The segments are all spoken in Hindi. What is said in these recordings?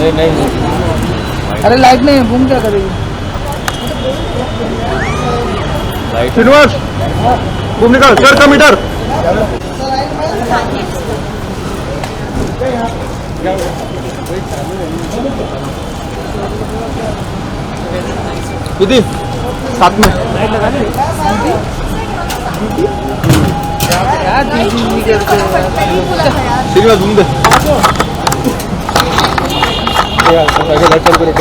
अरे नहीं, अरे लाइट नहीं है, घूम क्या करेगी? श्रीनिवास घूम निकाल, सर का मीटर। दीदी साथ में श्रीनिवास घूम दे। लाइट चालू करो,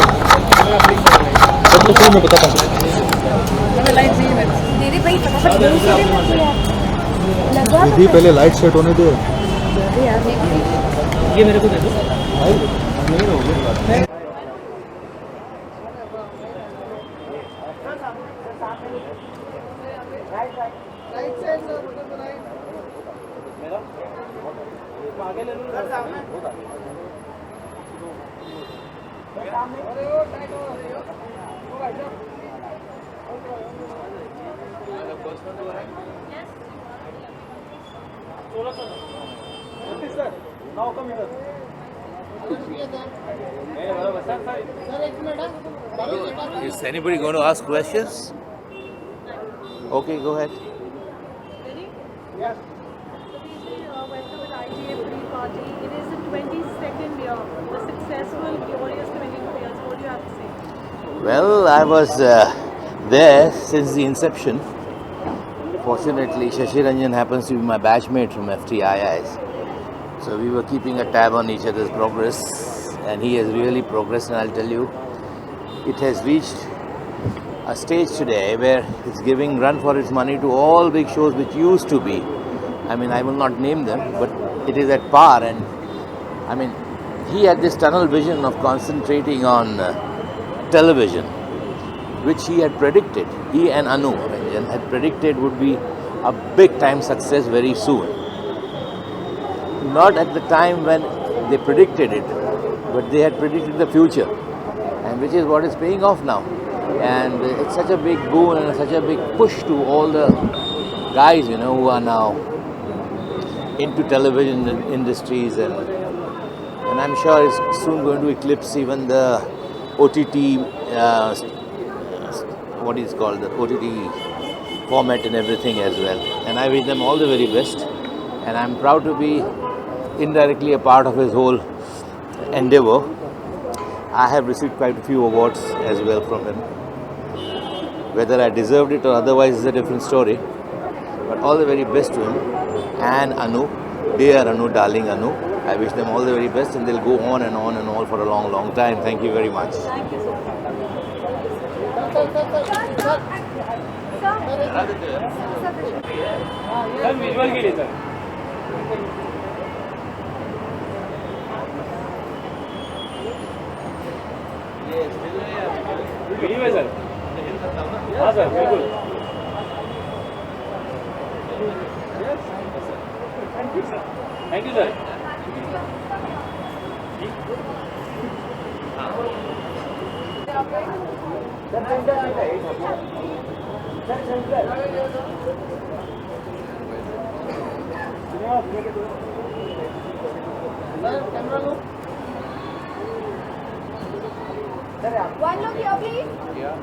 सब कुछ में बताता हूँ। दीदी पहले लाइट सेट होने दो। ये मेरे को दे दो। Is anybody going to ask questions? Okay, go ahead. Yes. Welcome with ITA pre-party. It is the 22nd year, the successful, glorious 22 years. What do you have to say? Well, I was there since the inception. Fortunately, Shashi Ranjan happens to be my batchmate from FTIIs. So we were keeping a tab on each other's progress, and he has really progressed, and I'll tell you, it has reached a stage today where it's giving run for its money to all big shows which used to be. I mean, I will not name them, but it is at par. And I mean, he had this tunnel vision of concentrating on television, which he had predicted, he and Anu Ranjan had predicted would be a big time success very soon. Not at the time when they predicted it, but they had predicted the future, and which is what is paying off now. And it's such a big boon and such a big push to all the guys, you know, who are now into television industries, and I'm sure it's soon going to eclipse even the OTT, what is called the OTT format and everything as well. And I wish them all the very best, and I'm proud to be indirectly a part of his whole endeavor. I have received quite a few awards as well from him. Whether I deserved it or otherwise is a different story. But all the very best to him and Anu, dear Anu, darling Anu. I wish them all the very best, and they'll go on and on and on for a long, long time. Thank you very much. Thank you so much. Visual के लिए सर। वीडियो है सर। हाँ सर, बिल्कुल। Thank you sir. One look here, please. Yeah.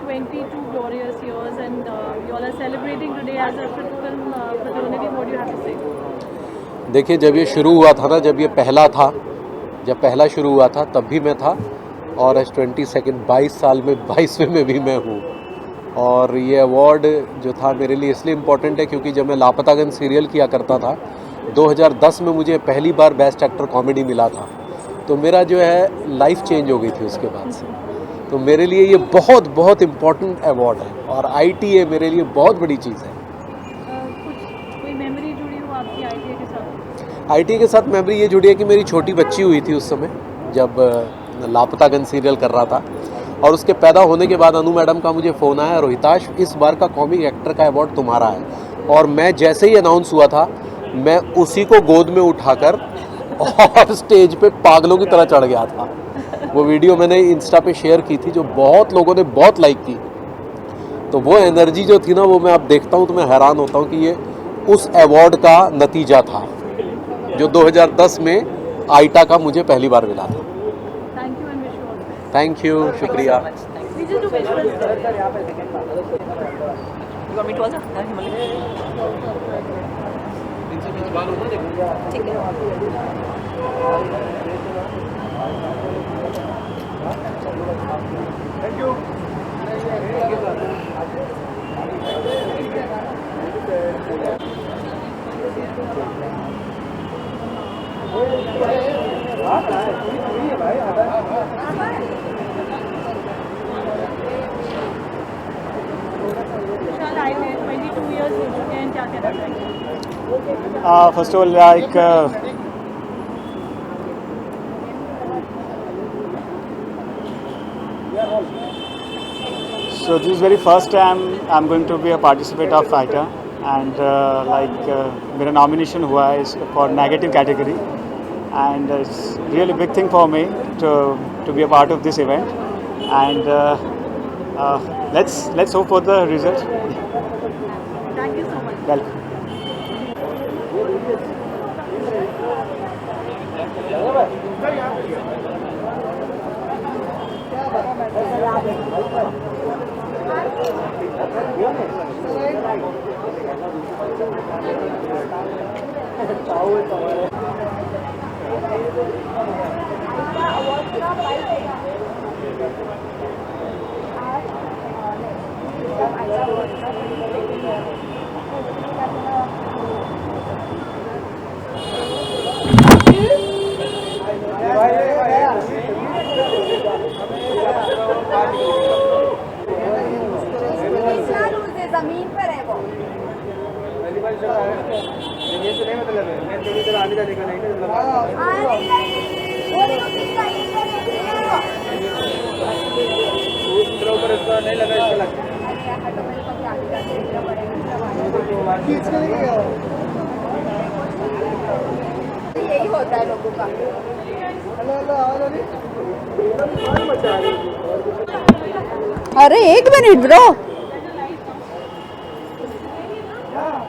22 glorious years, and you all are celebrating today as a film fraternity. What do you have to say? देखिए, जब ये शुरू हुआ था ना, जब ये पहला था, जब पहला शुरू हुआ था तब भी मैं था, और आज 22 साल में 22वें में भी मैं हूँ। और ये अवार्ड जो था मेरे लिए इसलिए इम्पोर्टेंट है क्योंकि जब मैं लापतागंज सीरियल किया करता था 2010 में मुझे पहली बार बेस्ट एक्टर कॉमेडी मिला था, तो मेरा जो है लाइफ चेंज हो गई थी उसके बाद से। तो मेरे लिए ये बहुत बहुत इम्पोर्टेंट अवार्ड है, और ITA मेरे लिए बहुत बड़ी चीज़ है। कोई मेमोरी जुड़ी हो आपकी ITA के साथ? ITA के साथ मेमोरी ये जुड़ी है कि मेरी छोटी बच्ची हुई थी उस समय जब लापतागंज सीरियल कर रहा था, और उसके पैदा होने के बाद अनु मैडम का मुझे फ़ोन आया, रोहिताश इस बार का कॉमिक एक्टर का अवार्ड तुम्हारा है। और मैं जैसे ही अनाउंस हुआ था, मैं उसी को गोद में उठाकर और स्टेज पे पागलों की तरह चढ़ गया था। वो वीडियो मैंने इंस्टा पे शेयर की थी, जो बहुत लोगों ने बहुत लाइक की। तो वो एनर्जी जो थी ना, वो मैं अब देखता हूँ तो मैं हैरान होता हूँ कि ये उस अवार्ड का नतीजा था जो 2010 में आईटा का मुझे पहली बार मिला था। Thank you and wish you all the best. Thank you, शुक्रिया। We just do visuals. You want me to also? Himalaya. ठीक है। विशाल आए थे 22 years हो चुके हैं, क्या कहना चाहेंगे? First of all, like so this is very first time I'm going to be a participant of FITA, and मेरा nomination हुआ है for negative category, and it's really big thing for me to be a part of this event, and let's hope for the result. Thank you so much. Welcome. जमीन पर है वो। यही होता है लोगों का। अरे एक मिनट ब्रो। Yeah.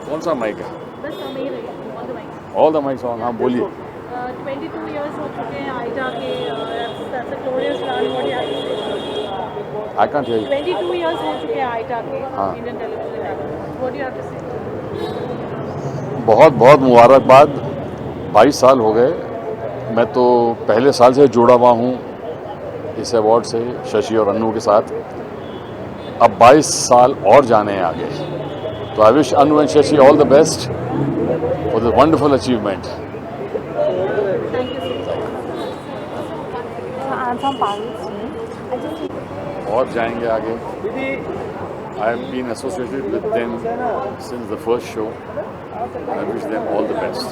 कौन सा माइक है? बस हमें ही रही on the mic. All the mics on. हाँ बोलिए। 22 years हो चुके हैं आईटा के। That's a glorious run. What do you have to say? I can't hear you. 22 years हो चुके हैं आईटा के हाँ। Indian television actor. What do you have to say? बहुत बहुत मुबारकबाद। 22 साल हो गए। मैं तो पहले साल से जुड़ा हुआ हूँ इस अवार्ड से, शशि और अन्नू के साथ। अब 22 साल और जाने हैं आगे, तो I wish Annu and Shashi all the best for the wonderful achievement. और जाएंगे आगे। I have been associated with them since the first show. I wish them all the best.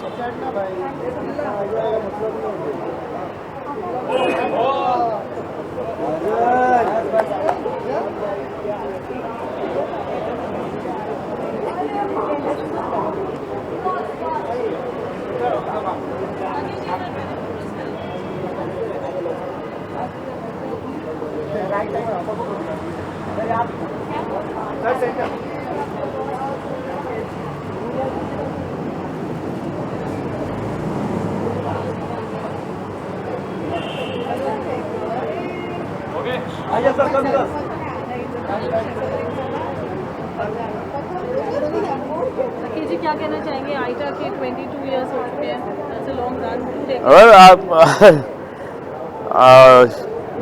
Lucky ji क्या कहना चाहेंगे? आईटा के 22 years हो चुके हैं। That's a long run.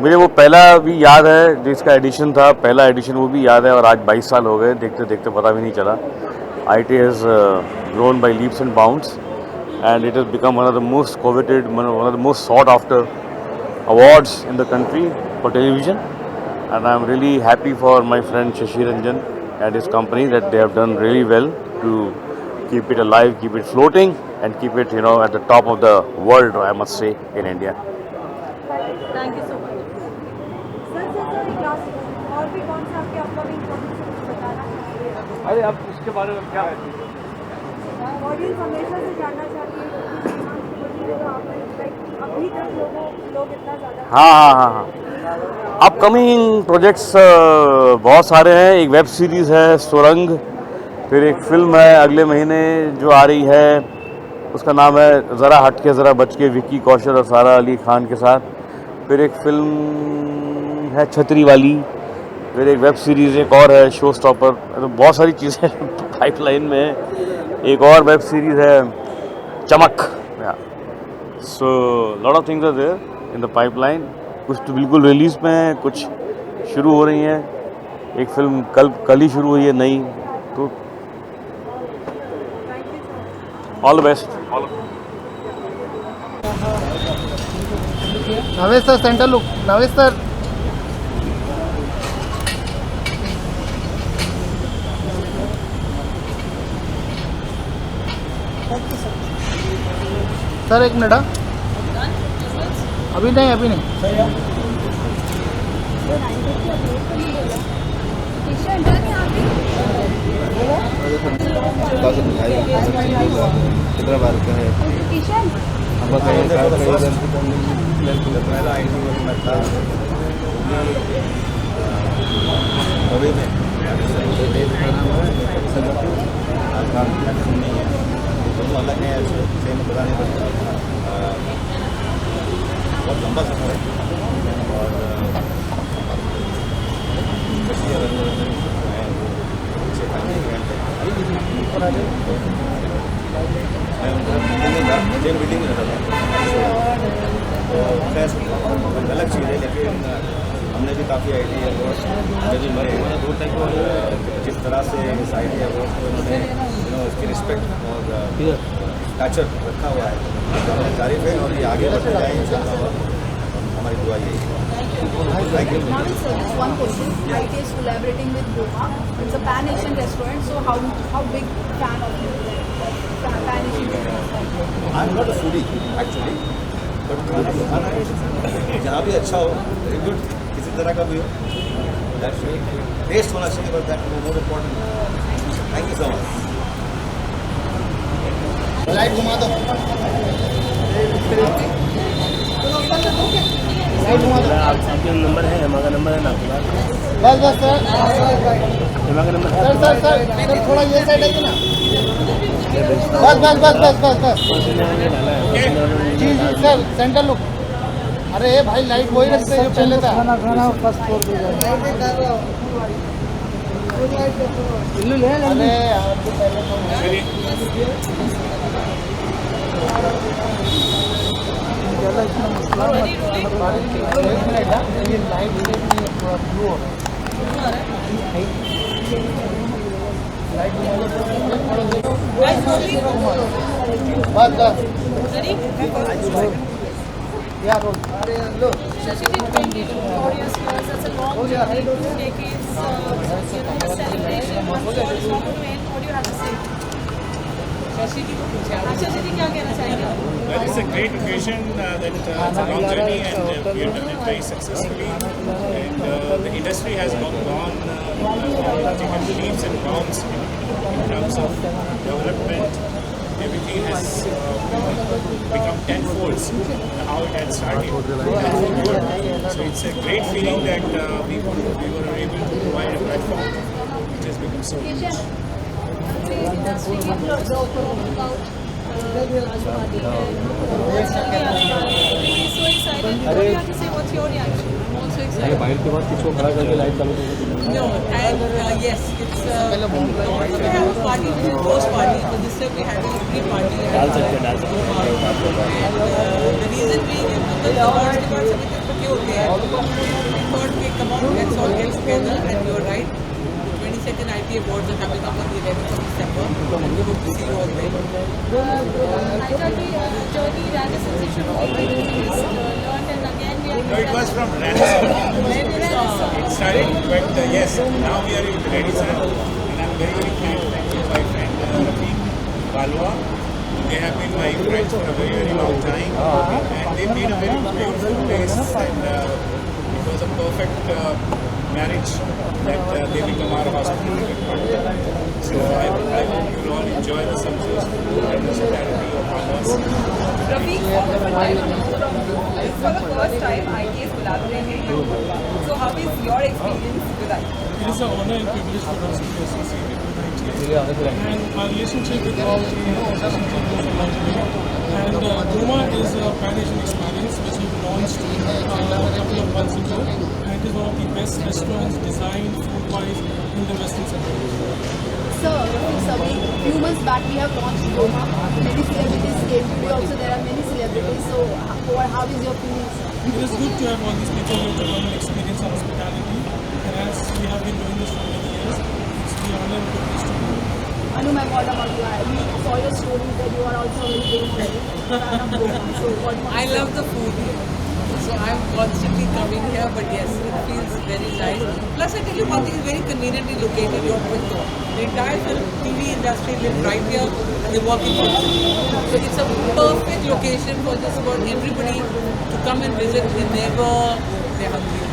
मुझे वो पहला भी याद है जिसका एडिशन था, पहला एडिशन वो भी याद है, और आज 22 साल हो गए, देखते देखते पता भी नहीं चला. IIT has grown by leaps and bounds, and it has become one of the most coveted, one of the most sought after awards in the country for television. And I am really happy for my friend Shashi Ranjan and his company that they have done really well to keep it alive, keep it floating, and keep it, at the top of the world, I must say, in India. Thank you so much. और भी कौन सा आपके अपकमिंग प्रोजेक्ट बताना चाहिए? अरे अब उसके बारे में क्या है? ऑडियंस हमेशा से जानना चाहती है अभी तक लोग इतना ज़्यादा. हाँ. अपकमिंग प्रोजेक्ट्स बहुत सारे हैं. एक वेब सीरीज़ है सुरंग, फिर एक फिल्म है अगले महीने जो आ रही है, उसका नाम है ज़रा हट के ज़रा बच के, विक्की कौशल और सारा अली खान के साथ. फिर एक फिल्म है छतरी वाली, फिर एक वेब सीरीज़ एक और है शो स्टॉपर. तो बहुत सारी चीज़ें पाइपलाइन में है. एक और वेब सीरीज़ है Chamak. So lot of things are there in the pipeline. कुछ तो बिल्कुल रिलीज़ में है, कुछ शुरू हो रही हैं. एक फिल्म कल ही शुरू हुई है नई. तो ऑल द बेस्ट. नवेश सर सेंटर लुक. नवेश सर सर एक मिनट. अभी नहीं. हैदराबाद का है. अलग है, सेम पता नहीं पड़ता. बहुत लंबा सफर है और बिल्डिंग में रहता था. तो खैर अलग चीज़ है, लेकिन हमने भी काफ़ी आइडिया अवार्ड जिस तरह से इस आइडिया अवार्ड को उन्होंने इसकी रिस्पेक्ट और स्टैचर रखा हुआ है, तो हमें तारीफ है और ये आगे बढ़ते जाए इंशाल्लाह. हमारी दुआ यही है. Thank you. One question. IIT is collaborating with Goa. It's a pan-Asian restaurant. So how big fan of you? Pan-Asian restaurant. I'm not a foodie actually, but खाना जहाँ भी अच्छा हो, very good, किसी तरह का भी हो, that's टेस्ट होना चाहिए, but that is more important. Thank you so much. Light घुमा दो. आपका नंबर है, हमारा नंबर है ना. बस सर. हमारा नंबर है. सर थोड़ा ये साइड है ना. बस. जी सर सेंटर लुक. अरे भाई लाइट वही रखते हैं जो पहले था. खाना फर्स्ट फ्लोर पे ले. अरे आपको पहले ज़्यादा इतना मसला ये लाइट से थोड़ा ब्लू हो रहा है. लाइट बस Yeah, roll. Shashi ji, 20 to 40 years, that's a long journey, 2 decades, celebration, one show is not going to end. What do you have to say? Shashi ji, क्या कहना चाहेंगे? Well, it's a great occasion that it's a long journey and we have done it very successfully. And the industry has taken leaps and bounds in terms of development. Everything has become tenfolds how it had started. So it's a great feeling that we were able to provide a platform which has become so huge. Industry people observe about Rajmani and so excited. What do you have to say? What's your reaction? I'm also excited. बाहर के बाद किसको खड़ा करके लाइट चालू कर No, and yes, it's normally we have a party, which is post party, but this time we had a pre-party. डाल सकते हैं And the reason being is because awards के बाद सभी इकट्ठे होते हैं. We thought कि come on, let's all get together, and you're right. The 22nd IT Awards are coming up on the 11th of December, and we hope to see you all there. I thought the journey rather sensational. Learned and again we are. No, it was from Radisson. It started, but yes, now we are in Radisson, and I'm very, very thankful to my friend Rafiq Balwa. They have been my friends for a very, very long time, and they made a very beautiful place, and it was a perfect marriage that they become our hospitality partner. So I hope you will all enjoy the success and hospitality of ours. Rafiq, for the first time IT is collaborating. So how is your experience with IT? It is an honor and privilege for us to be associated with ITS. And our relationship with all the associations is a long way. And Goma is a pan-Asian experience which we launched a couple of months ago. And it is one of the best restaurants designed food-wise in the Western sector. So, few months back we have launched Goma. Many celebrities came today also. There are many celebrities. So, how is your feelings? It is good to have all these people here to learn and experience our hospitality. And as we have been doing this for many years, it's the honor and privilege to do. Anu, ma'am, what about you? We saw your stories that you are also a very big fan of Goma. So, what do you I love the food here. So I'm constantly coming here, but yes, it feels very nice. Plus, I tell you one thing, it's very conveniently located. You're Punto. The entire film TV industry lives right here, and they walk in proximity. So it's a perfect location for just about everybody to come and visit whenever they're hungry.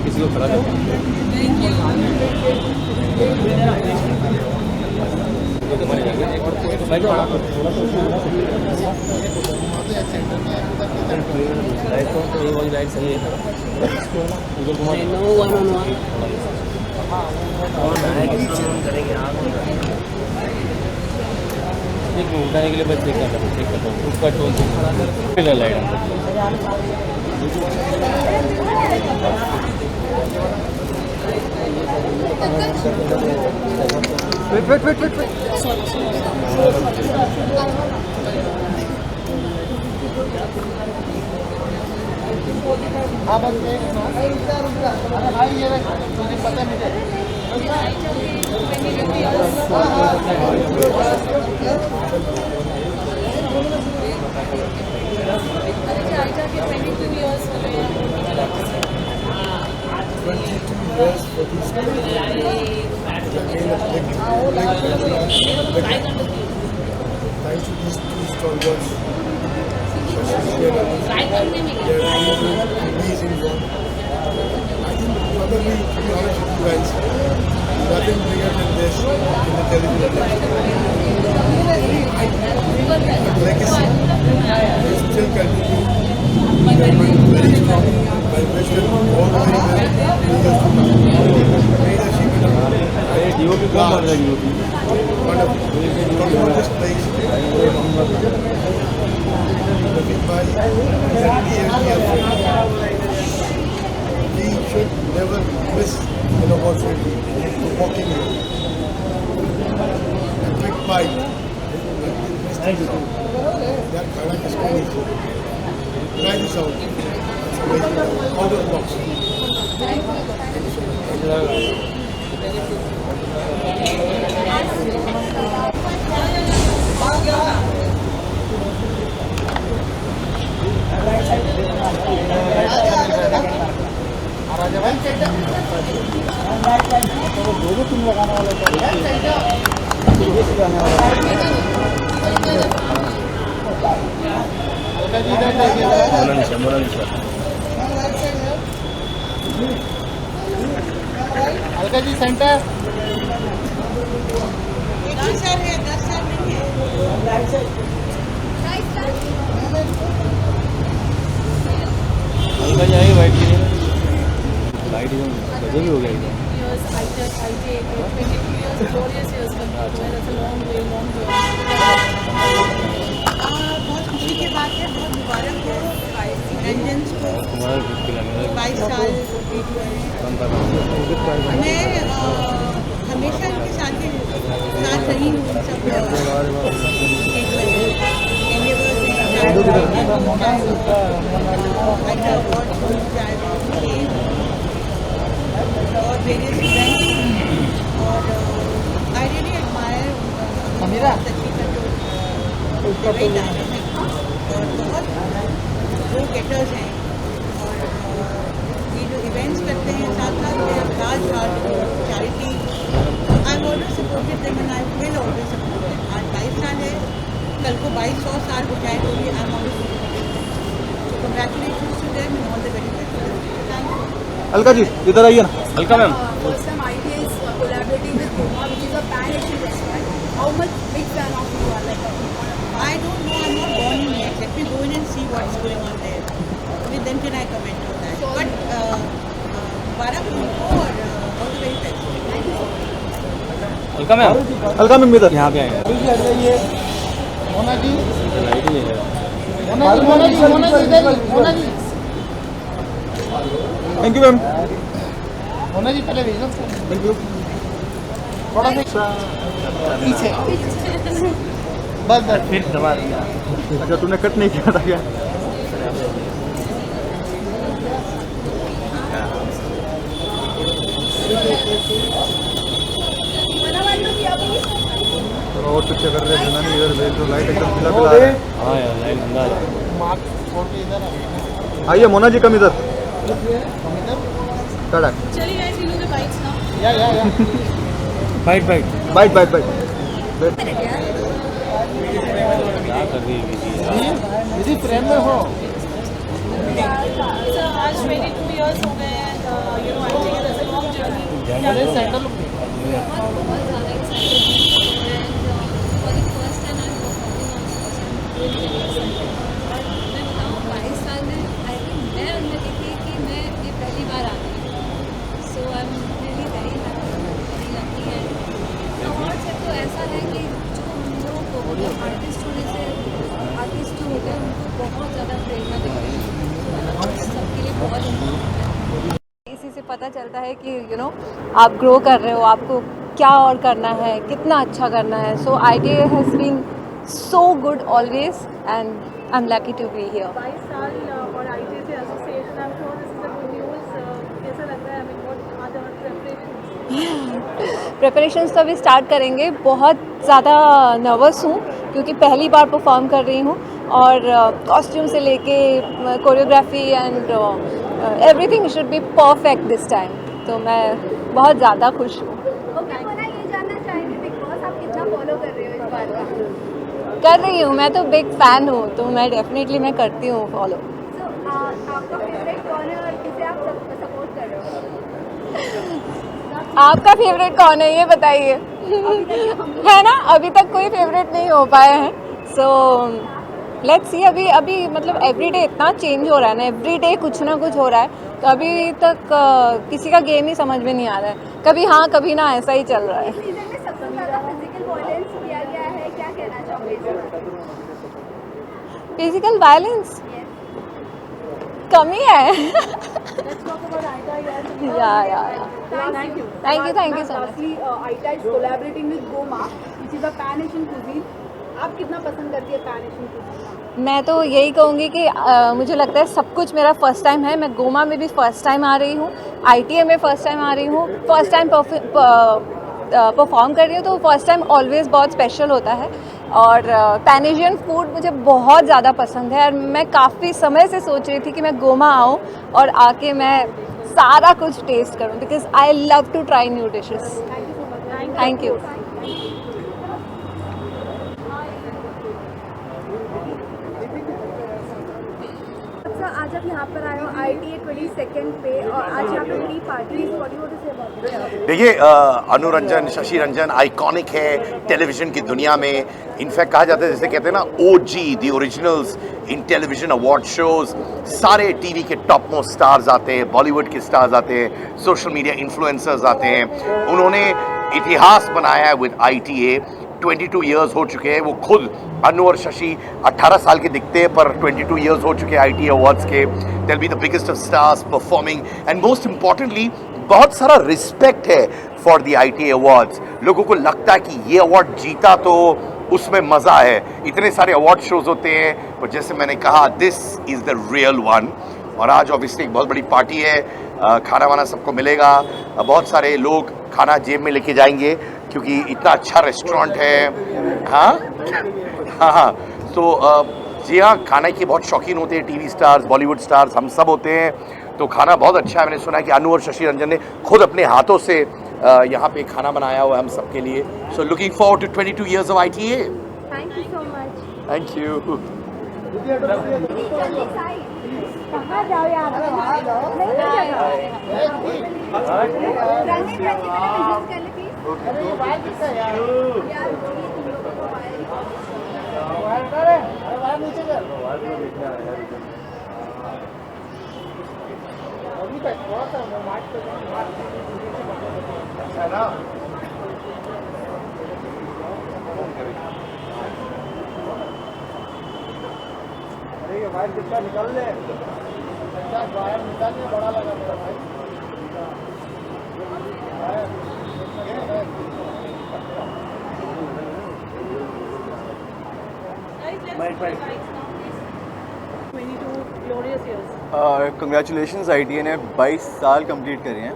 किसी को खड़ा करके लाइट सही है करेंगे उठाने के लिए बस चेक करता हूँ उसका टोन लाइट हाँ बस अरे भाई ये तुझे पता नहीं Thanks to these two stalwarts, amazing one. I think probably, to be honest with you guys, nothing bigger than this in the television industry. The legacy is still continuing. Very strong. I wish them all the very best in years to come. Great achievement. Wonderful. Talking about this place, we should never miss an opportunity to walk in here. A quick bite. That khana kisko nahi. Try this out. It's amazing. Out of the box. Thank you so दो तुम लगाने वाले मोनालिसा। अलका जी सेंटर। अलका जी आई वाइट की लाइट एकदम गजब ही हो गया एकदम। years, I did 22 years, glorious years for me. That's a long way, long journey. बहुत खुशी की बात है, बहुत मुबारक हो रंजन्स को 22 साल मैं हमेशा इनके साथ रही हूँ। सब और वेरियस इवेंट्स और आई रियली एडमायर सच्ची का जो वेरी डायनामिक और बहुत वो गेटर्स हैं और ये जो इवेंट्स करते हैं साथ साथ Raj charity I am always supported them and I will always support them. आज 22 साल है, कल को 2200 साल हो जाए तो भी I am always supported. So congratulations to them and all the very best. Thank you. Alka ji इधर आइए ना। Alka ma'am. First time ITA is collaborating with Goma, which is a pan-Asian restaurant. How much big fan of you are? Like, I don't know. I'm not born in yet. Let me go in and see what's going on there. Only then can I comment on that. But Mubarak उनको और all the very best. Alka ma'am. Alka ma'am इधर यहाँ पे आए। मोना जी। लाइट ही नहीं है। मोना जी इधर। Mona ji. Thank you ma'am. Mona ji पहले भेजना। Thank you. थोड़ा सा पीछे। बस फिर दबा दिया। अच्छा तूने कट नहीं किया था क्या? और पीछे कर रहे हैं ना, इधर भेज दो, लाइट एकदम पिला पिला रहा है। हाँ यार लाइट अंदर आ रहा है। मार्क छोड़ के इधर आइए मोना जी कम इधर। Tata. Chali guys, we do the bites now. या bite bite bite bite bite. क्या कर रही है इसी फ्रेम में हो। So आज 22 years हो गए हैं, you know, I think it's a long journey. अरे सेंटर लुक। आर्टिस्ट जो होते हैं उनको बहुत ज़्यादा प्रेरणा देते हैं और सबके लिए बहुत इसी से पता चलता है कि यू नो आप ग्रो कर रहे हो, आपको क्या और करना है, कितना अच्छा करना है। So ITA has been so good always and I am lucky to be here. 22 साल और ITA से association, I am sure this is a good news. कैसा लग रहा है? I mean, what are the preparations तो अभी स्टार्ट करेंगे। बहुत ज़्यादा नर्वस हूँ क्योंकि पहली बार परफॉर्म कर रही हूँ और कॉस्ट्यूम से लेके choreography and everything should be perfect this time. तो मैं बहुत ज़्यादा खुश हूँ। कर रही हूँ, मैं तो बिग फैन हूँ तो मैं डेफिनेटली मैं करती हूँ फॉलो। आपका फेवरेट कौन है ये बताइए? है ना, अभी तक कोई फेवरेट नहीं हो पाए हैं। So let's see. अभी मतलब एवरीडे इतना चेंज हो रहा है ना, एवरीडे कुछ ना कुछ हो रहा है, तो अभी तक किसी का गेम ही समझ में नहीं आ रहा है। कभी हाँ कभी ना, ऐसा ही चल रहा है। फिजिकल वायलेंस कमी है। Thank you so much. Lastly, ITA is collaborating with Goma, which is a pan-Asian cuisine. आप कितना पसंद करती है pan-Asian cuisine? मैं तो यही कहूँगी कि मुझे लगता है सब कुछ मेरा फर्स्ट टाइम है। मैं गोमा में भी फर्स्ट टाइम आ रही हूँ, ITA में फर्स्ट टाइम आ रही हूँ, फर्स्ट टाइम परफॉर्म कर रही हूँ, तो फर्स्ट टाइम ऑलवेज़ बहुत स्पेशल होता है। और पैन एशियन फूड मुझे बहुत ज़्यादा पसंद है और मैं काफ़ी समय से सोच रही थी कि मैं गोमा आऊँ और आके मैं सारा कुछ टेस्ट करूँ, because I love to try new dishes. Thank you. आज आप यहाँ पर आए हो ITA 22nd पे और आज यहाँ पे बड़ी पार्टी है, what do you want to say about it? देखिए अनु रंजन, शशि रंजन आइकॉनिक है टेलीविज़न की दुनिया में। इनफैक्ट कहा जाता है, जैसे कहते हैं ना, OG the originals in television award shows. सारे टीवी के टॉप मोस्ट स्टार्स आते हैं, बॉलीवुड के स्टार्स आते हैं, सोशल मीडिया इन्फ्लुएंसर्स आते हैं। उन्होंने इतिहास बनाया है विद ITA। 22 इयर्स हो चुके हैं। वो खुद अनु और शशि 18 साल के दिखते हैं, पर 22 इयर्स हो चुके हैं ITA अवार्ड्स के। They'll be the biggest of stars performing and most importantly बहुत सारा रिस्पेक्ट है फॉर द ITA अवार्ड्स। लोगों को लगता है कि ये अवार्ड जीता तो उसमें मज़ा है। इतने सारे अवार्ड शोज होते हैं, पर जैसे मैंने कहा, this is the real one. और आज ऑब्वियसली एक बहुत बड़ी पार्टी है, खाना वाना सबको मिलेगा। बहुत सारे लोग खाना जेब में लेके जाएंगे क्योंकि इतना अच्छा रेस्टोरेंट है। हाँ, तो जी हाँ, खाने के बहुत शौकीन होते हैं टीवी स्टार्स, बॉलीवुड स्टार्स, हम सब होते हैं। तो खाना बहुत अच्छा है। मैंने सुना कि अनु और शशि रंजन ने खुद अपने हाथों से यहाँ पे खाना बनाया हुआ है हम सब के लिए। So looking forward to 22 years of ITA। Thank you so much. Thank you. कहाँ जाओ यार? बाहर कितना निकल ले, बाहर निकलने बड़ा लगा मेरा भाई। कंग्रेचुलेशंस ITA ने 22 साल कंप्लीट करे हैं,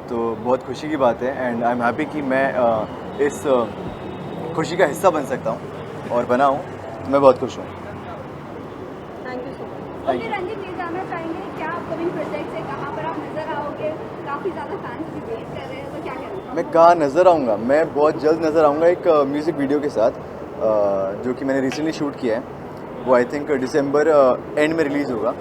तो बहुत खुशी की बात है। एंड आई एम हैप्पी कि मैं इस खुशी का हिस्सा बन सकता हूँ और बना हूँ, तो मैं बहुत खुश हूँ। ओके रंजीत, ये जानना चाहेंगे क्या अपकमिंग प्रोजेक्ट्स है, कहाँ पर आप नजर आओगे? काफ़ी ज़्यादा फैंस भी वेट कर रहे हैं, तो क्या कहना? मैं कहाँ नज़र आऊँगा? मैं बहुत जल्द नज़र आऊँगा एक म्यूज़िक वीडियो के साथ, जो कि मैंने रिसेंटली शूट किया है। वो आई थिंक दिसंबर एंड में रिलीज़ होगा,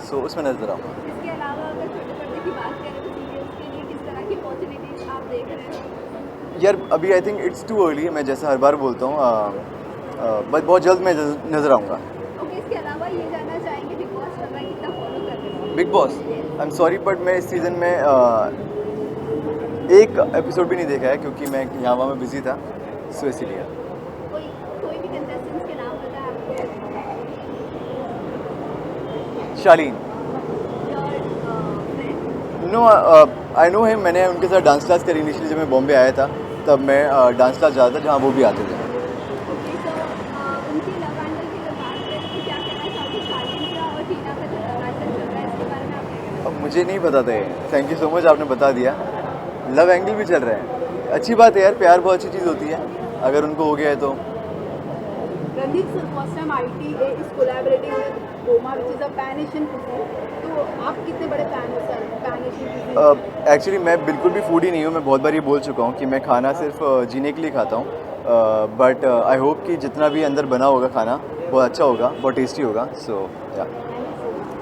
सो उसमें नज़र आऊँगा। इसके अलावा अगर छोटे पर्दे की बात करें तो सीरियल्स के लिए किस तरह की अपॉर्चुनिटीज आप देख रहे हैं? यार अभी I think it's too early, मैं जैसा हर बार बोलता हूँ, बट बहुत जल्द मैं नज़र आऊँगा। ओके, इसके अलावा ये जानना चाहेंगे बिग बॉस चल रहा है, कितना फॉलो कर रहे हैं? Big boss, I am sorry but मैं इस सीज़न में एक एपिसोड भी नहीं देखा है क्योंकि मैं यहाँ वहाँ में बिजी था, सो इसीलिए। कोई भी कंटेस्टेंट्स के नाम पता है आपको? शालीन, नो आई नो हिम। मैंने उनके साथ डांस क्लास करी इनिशियली, जब मैं बॉम्बे आया था तब मैं डांस क्लास जाता था जहाँ वो भी आते थे। उनकी लव एंगल की अगर बात करें तो क्या कहना चाहोगे? शालीन का और टीना का जो लव एंगल चल रहा है, इसके बारे में आप क्या कहना? अब मुझे नहीं पता था, थैंक यू सो मच, आपने बता दिया। लव एंगल भी चल रहा है, अच्छी बात है यार, प्यार बहुत अच्छी चीज़ होती है अगर उनको हो गया है तो। Randeep sir, first time ITA is collaborating with Goma which is a pan Asian cuisine, तो आप कितने बड़े फैन हो sir pan Asian cuisine? Actually मैं बिल्कुल भी फूडी नहीं हूँ, मैं बहुत बार ये बोल चुका हूँ कि मैं खाना सिर्फ जीने के लिए खाता हूँ, बट आई होप कि जितना भी अंदर बना होगा खाना बहुत अच्छा होगा, बहुत टेस्टी होगा। सो या,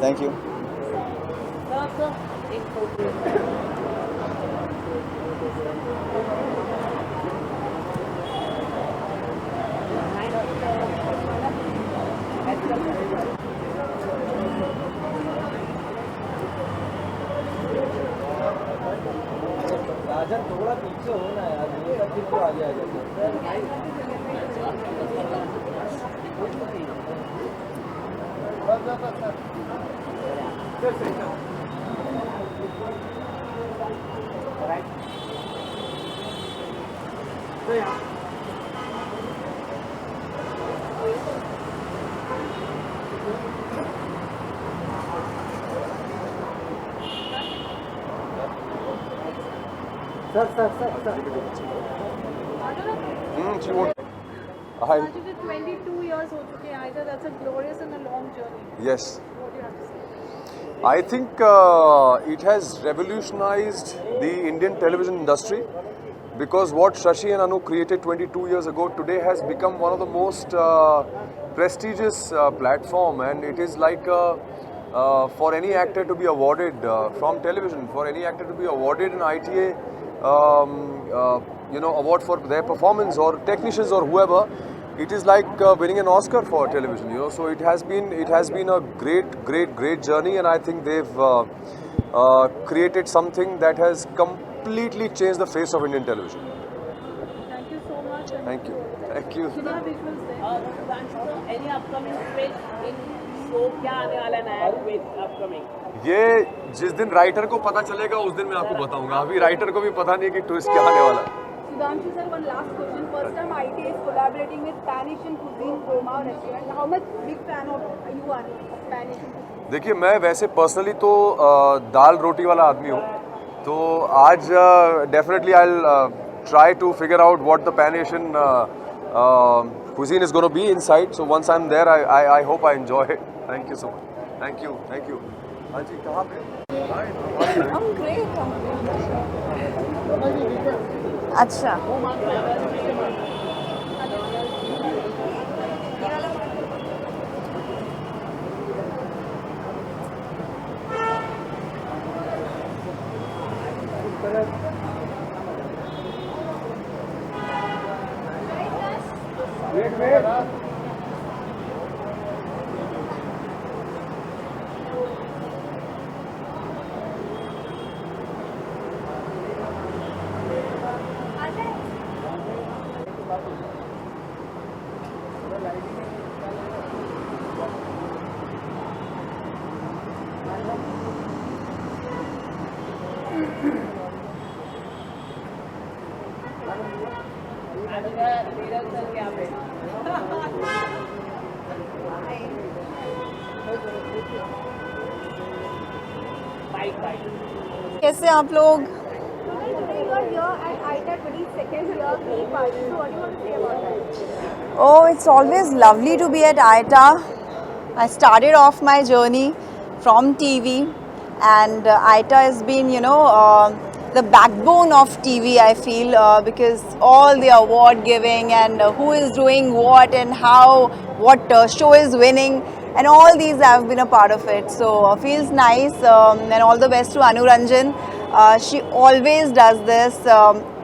थैंक यू। राजन थोड़ा पीछे हो ना यार, ये सब फिर तो आ जाएगा। Sir she won't. Raju, 22 years हो चुके हैं ITA, that's a glorious and a long journey. Yes. What do you have to say? I think it has revolutionized the Indian television industry because what Shashi and Anu created 22 years ago today has become one of the most prestigious platform, and it is like for any actor to be awarded from television, for any actor to be awarded an ITA, award for their performance, or technicians or whoever, it is like winning an Oscar for television. So it has been a great journey, and I think they've created something that has completely changed the face of Indian television. Thank you so much. Thank you. Thank you. कितना visuals है? Any upcoming twist in show? क्या आने वाला है नया twist upcoming? ये जिस दिन राइटर को पता चलेगा उस दिन मैं आपको बताऊंगा. अभी राइटर को भी पता नहीं कि ट्विस्ट क्या आने वाला है. Sudhanshu sir, one last question. First time ITA is collaborating with Pan-Asian Cuisine Goma restaurant. How much big fan of you are of Pan-Asian Cuisine? देखिए, मैं वैसे पर्सनली तो दाल रोटी वाला आदमी हूँ, तो आज definitely I will try to figure out what the Pan-Asian cuisine is going to be inside. So once I'm there, I hope I enjoy it. Thank you so much. Thank you. हाँ जी, कहाँ पे? I'm great. अच्छा. कैसे आप लोग? Oh, it's always lovely to be at ITA. I started off my journey from TV, and ITA has been, the backbone of TV, I feel, because all the award giving and who is doing what and how, what show is winning, and all these have been a part of it. So feels nice, and all the best to Anu Ranjan. She always does this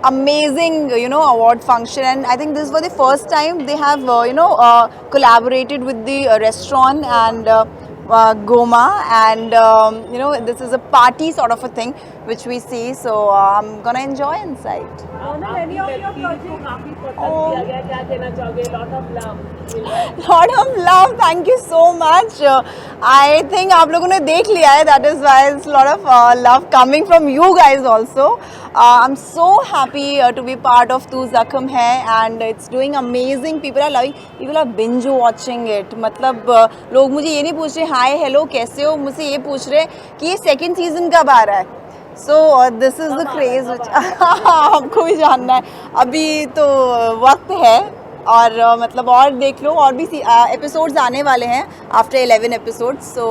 amazing, award function, and I think this was the first time they have, collaborated with the restaurant and Goma, and this is a party sort of a thing which we see, so I'm gonna enjoy inside. Any of your projects? Lot of love, thank you so much. I think आप लोगों ने देख लिया है, that is why it's a lot of love coming from you guys also. I'm so happy to be part of Tu Zakham Hai, and it's doing amazing. People are loving, people are binge watching it. मतलब लोग मुझे ये नहीं पूछ रहे हाय हेलो कैसे हो, मुझसे ये पूछ रहे कि ये सेकंड सीजन कब आ रहा है. So this is the craze which आपको भी जानना है. अभी तो वक्त है और मतलब और देख लो, और भी एपिसोड्स आने वाले हैं after 11 episodes. So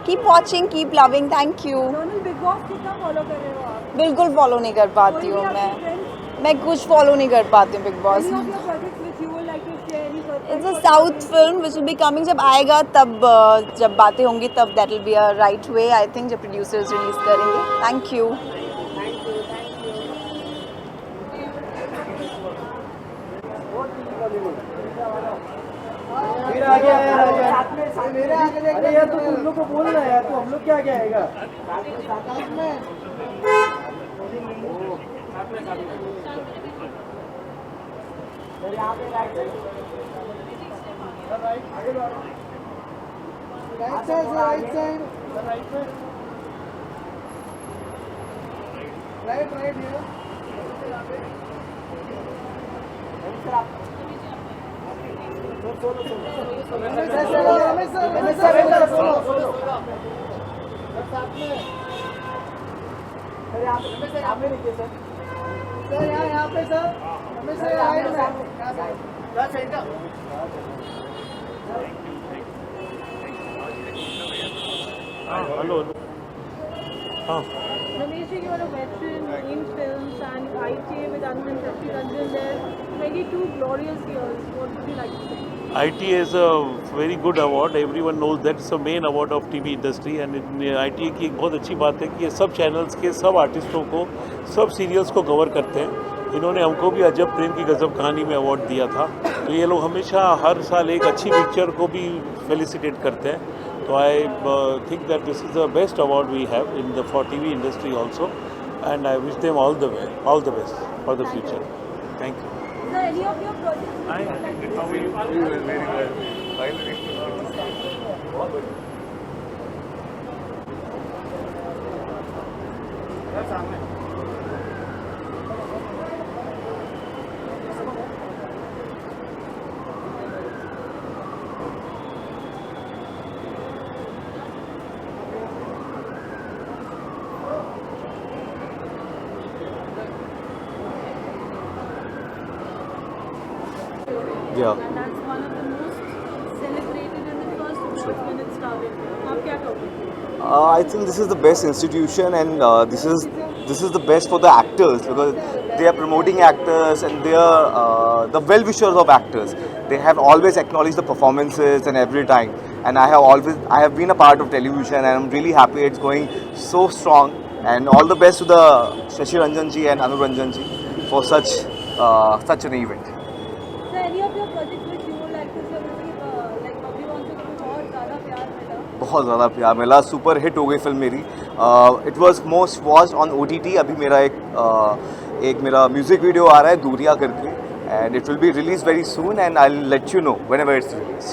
keep watching, keep loving. Thank you. Big boss कितना फॉलो कर रहे हो आप? बिल्कुल फॉलो नहीं कर पाती हूँ मैं कुछ फॉलो नहीं कर पाती हूँ big boss. It's a south film which will be coming. जब आएगा तब जब बातें होंगी तब that will be a right way, I think, जब प्रोड्यूसर्स रिलीज करेंगे. Thank you. मेरे आगे आया मेरे आगे देख. अरे यार तू तुम लोग को बोल रहा है यार, तो हम लोग क्या क्या आएगा राइट साइड राइट हियर. यहाँ पे sir hello. Ramesh, you are a veteran in films and ITA with Anu and Shashi Ranjan there. 22 glorious years. What would you like to say? ITA is a very good award. Everyone knows that it's the main award of TV industry. And ITA की एक बहुत अच्छी बात है कि ये सब चैनल्स के सब आर्टिस्टों को, सब सीरियल्स को कवर करते हैं। इन्होंने हमको भी अजब प्रेम की गजब कहानी में अवार्ड दिया था। तो ये लोग हमेशा हर साल एक अच्छी पिक्चर को भी फेलिसिटेट करते हैं। तो I think that this is the best award we have in the for TV industry also, and I wish them all the best for the future. Thank you. Sir, any of your projects? Hi, how are you? Very well. Finally. Yeah. And that's one of the most celebrated in the first awards when it started. आप क्या कहोगे? I think this is the best institution, and this is the best for the actors, because they are promoting actors and they are the well-wishers of actors. They have always acknowledged the performances and every time. And I have been a part of television, and I'm really happy it's going so strong. And all the best to the Shashi Ranjan ji and Anu Ranjan ji for such an event. Sir, any of your projects which you would like to say like अभी also बहुत ज़्यादा प्यार मिला? बहुत ज़्यादा प्यार मिला, सुपर हिट हो गई फिल्म मेरी। It was most watched on OTT। अभी मेरा एक मेरा म्यूजिक वीडियो आ रहा है दूरिया करके, and it will be release very soon, and I will let you know whenever it's release.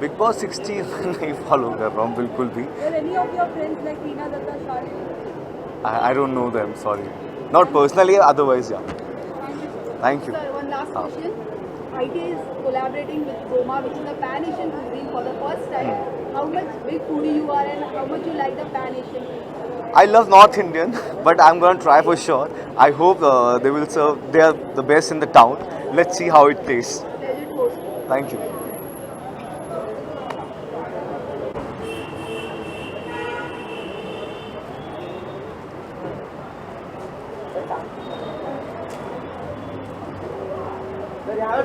Bigg Boss 16 नहीं फॉलो कर रहा हूँ बिल्कुल भी। I don't know them, sorry, not personally, otherwise yeah. Thank you. Sir, one last question. ITA is collaborating with Goma, which is a Pan-Asian cuisine for the first time. How much big foodie you are, and how much you like the Pan-Asian cuisine? I love North Indian, but I'm going to try for sure. I hope they will serve. They are the best in the town. Let's see how it tastes. Thank you.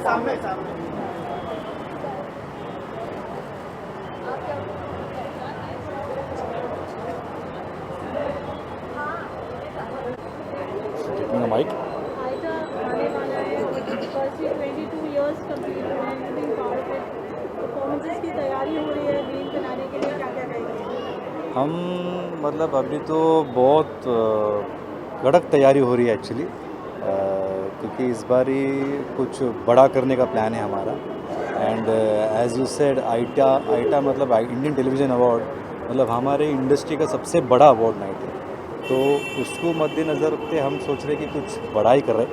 सामने Taking a mic. ITA आने वाला है, first year 22 years complete हुए हैं, you've been part of it. Performances की तैयारी हो रही है, रील बनाने के लिए क्या क्या करेंगे? हम मतलब अभी तो बहुत कड़क तैयारी हो रही है एक्चुअली, क्योंकि इस बार ही कुछ बड़ा करने का प्लान है हमारा। एंड एज यू सेड, आईटा मतलब इंडियन टेलीविज़न अवार्ड, मतलब हमारे इंडस्ट्री का सबसे बड़ा अवार्ड नाइट है, तो उसको मद्देनज़र रखते हम सोच रहे कि कुछ बड़ा ही कर रहे,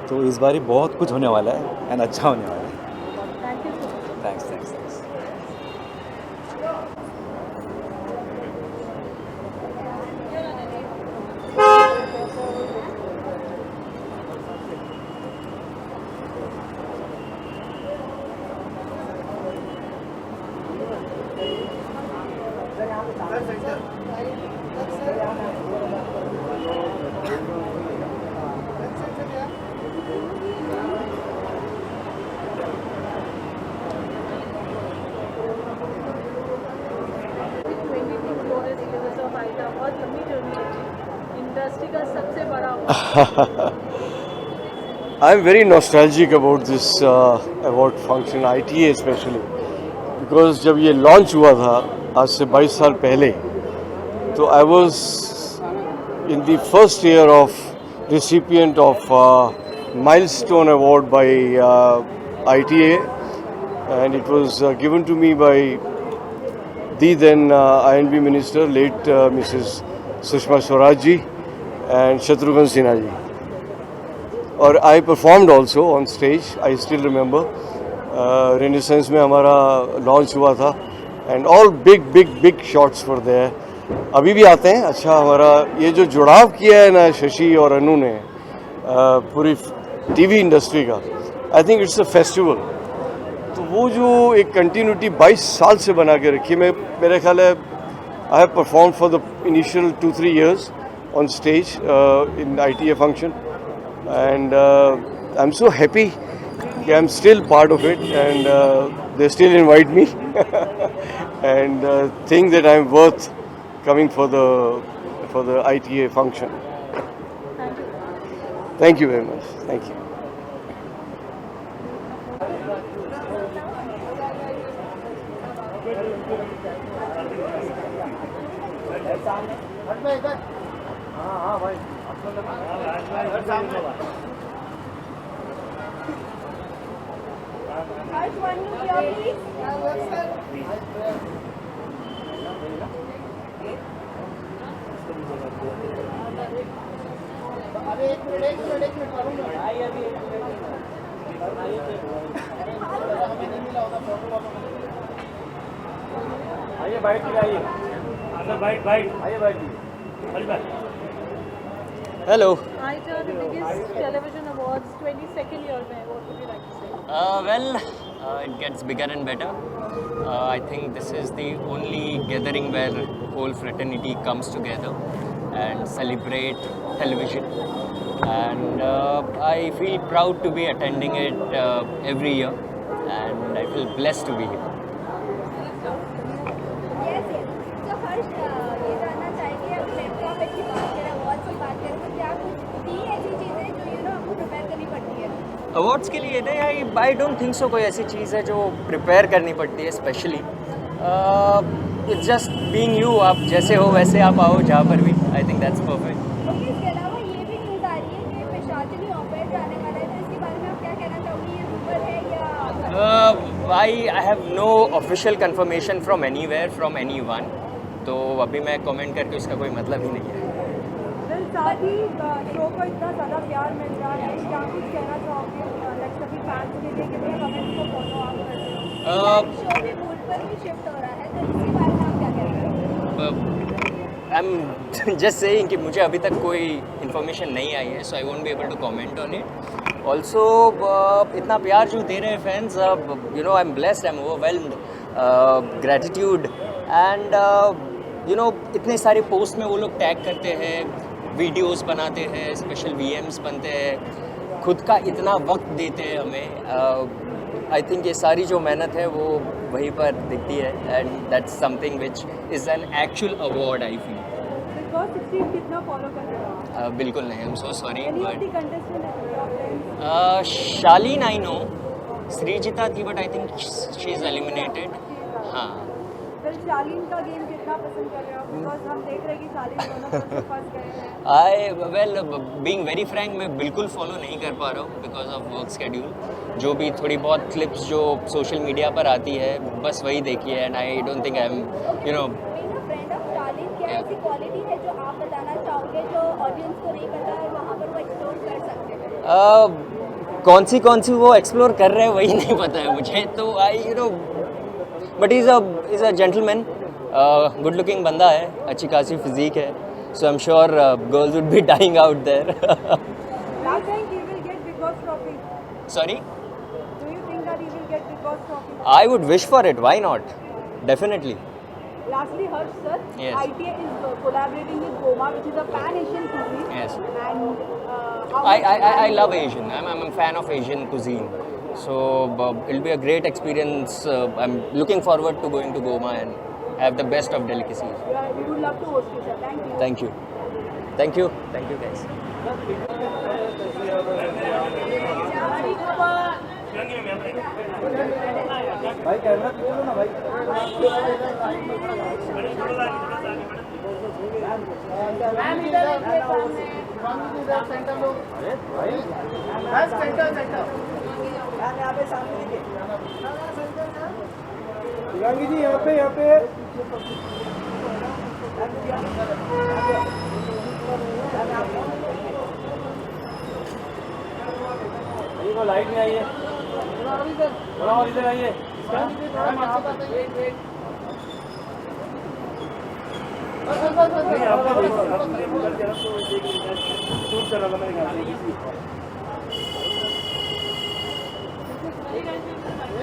तो इस बार ही बहुत कुछ होने वाला है एंड अच्छा होने वाला है। थैंक्स। इंडस्ट्री का सबसे बड़ा I'm very nostalgic about this award function, ITA especially, because जब ये लॉन्च हुआ था आज से 22 साल पहले, तो I was in the first year of recipient of milestone award by ITA, and it was given to me by the then INB minister, late Mrs. Sushma Swaraj ji and Shatrughan Sinha ji. और I performed also on stage. I still remember Renaissance में हमारा लॉन्च हुआ था, and all big shots were there. अभी भी आते हैं। अच्छा, हमारा ये जो जुड़ाव किया है ना शशि और अनु ने पूरी TV इंडस्ट्री का, I think it's a festival. तो वो जो एक कंटिन्यूटी 22 साल से बना के रखी, मेरे ख्याल है I have performed for the initial 2-3 years on stage in ITA function. And I'm so happy कि I am still part of it and they still invite me and think that I am worth coming for the ITA function. Thank you very much. Thank you. अरे एक मिनट वरुण आइए बाइट आइए सर बाइट आइए bite Hello. ITA, the biggest television awards, 22nd year में, what would you like to say? It gets bigger and better. I think this is the only gathering where whole fraternity comes together and celebrate television. And I feel proud to be attending it every year, and I feel blessed to be here. Awards के लिए नहीं, आई डोंट थिंक सो कोई ऐसी चीज़ है जो प्रिपेयर करनी पड़ती है specially. It's just being you, आप जैसे हो वैसे आप आओ जहाँ पर भी. I think that's perfect. इसके अलावा ये भी न्यूज़ आ रही है कि पेशाचनी ऑफर जाने वाला है, तो इसके बारे में आप क्या कहना चाहोगे? ये रूमर है या I have no official confirmation from anywhere from anyone, तो अभी मैं कमेंट करके उसका कोई मतलब ही नहीं है. साथ ही शो को इतना ज़्यादा प्यार मिल रहा है, क्या कुछ कहना चाहोगे सभी फैंस के लिए, कितने कमेंट्स को फॉलो आप करते हो? शो भी मूड पर भी शिफ्ट हो रहा है, तो इसके बारे में आप क्या कहते हो? आई एम जस्ट सेइंग कि मुझे अभी तक कोई इन्फॉर्मेशन नहीं आई है, so I won't be able to comment on it. Also इतना प्यार जो दे रहे हैं fans, you know I am blessed, I am overwhelmed, gratitude and you know इतने सारे पोस्ट में वो लोग टैग करते हैं, वीडियोस बनाते हैं, स्पेशल VMs बनते हैं, खुद का इतना वक्त देते हैं हमें. आई थिंक ये सारी जो मेहनत है वो वहीं पर दिखती है, and that's something which is an actual award. I feel Bigg Boss 16 कितना फॉलो कर रहे हो? बिल्कुल नहीं, I am so sorry, but contestant Shalin I know, Srijita थी but I think she is eliminated. हाँ, शालीन का गेम कितना पसंद कर रहे हो? बिकॉज हम देख रहे हैं कि शालीन दोनों फंस गए हैं. बीइंग वेरी फ्रैंक, मैं बिल्कुल फॉलो नहीं कर पा रहा हूँ बिकॉज ऑफ वर्क स्केड्यूल. जो भी थोड़ी बहुत क्लिप्स जो सोशल मीडिया पर आती है बस वही देखी है, and I don't think I am you know. Friend of Shalin, क्या ऐसी क्वालिटी है जो आप बताना चाहोगे जो ऑडियंस को नहीं पता है, वहाँ पर वो एक्सप्लोर कर सकते हैं? कौन सी वो एक्सप्लोर कर रहे हैं वही नहीं पता है मुझे, तो I you know, but is a gentleman, good looking बंदा है, अच्छी खासी फिजिक है, so I am sure girls would be dying out there. Sorry? Do you think that he will get Big Boss trophy? I would wish for it. Why not? Definitely. Lastly, Harsh sir, Yes. ITA is collaborating with Goma, which is a pan-Asian cuisine. Yes. And I love Asian. I'm a fan of Asian cuisine. So it'll be a great experience. I'm looking forward to going to Goma and have the best of delicacies. We would love to host you, sir. Thank you. Thank you. Thank you. Thank you, guys. भाई कैमरा पकड़ो ना भाई. सेंटर लो. अरे भाई सेंटर यहाँ पे सामने देखिए. शिवांगी जी यहाँ पे वो लाइट में आइए, थोड़ा और इधर आइए.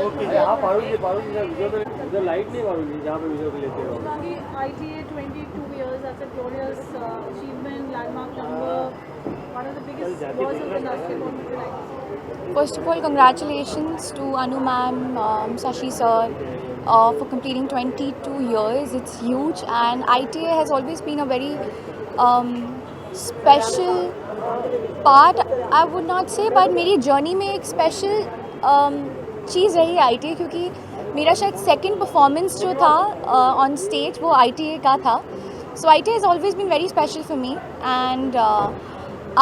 ओके हाँ पारुल जी वीडियो उधर लाइट नहीं मारूंगी जहाँ पे वीडियो लेते हो ITA 22 years, that's a glorious achievement, landmark number, one of the biggest awards of the industry. What would you like to say? First of all, congratulations to Anu ma'am, Sashi sir, for completing 22 years. It's huge, and ITA has always been a very special part. I would not say, but मेरी journey में एक special चीज़ रही ITA, क्योंकि मेरा शायद सेकंड परफॉर्मेंस जो था ऑन स्टेज वो ITA का था. So ITA has always been very special for me, and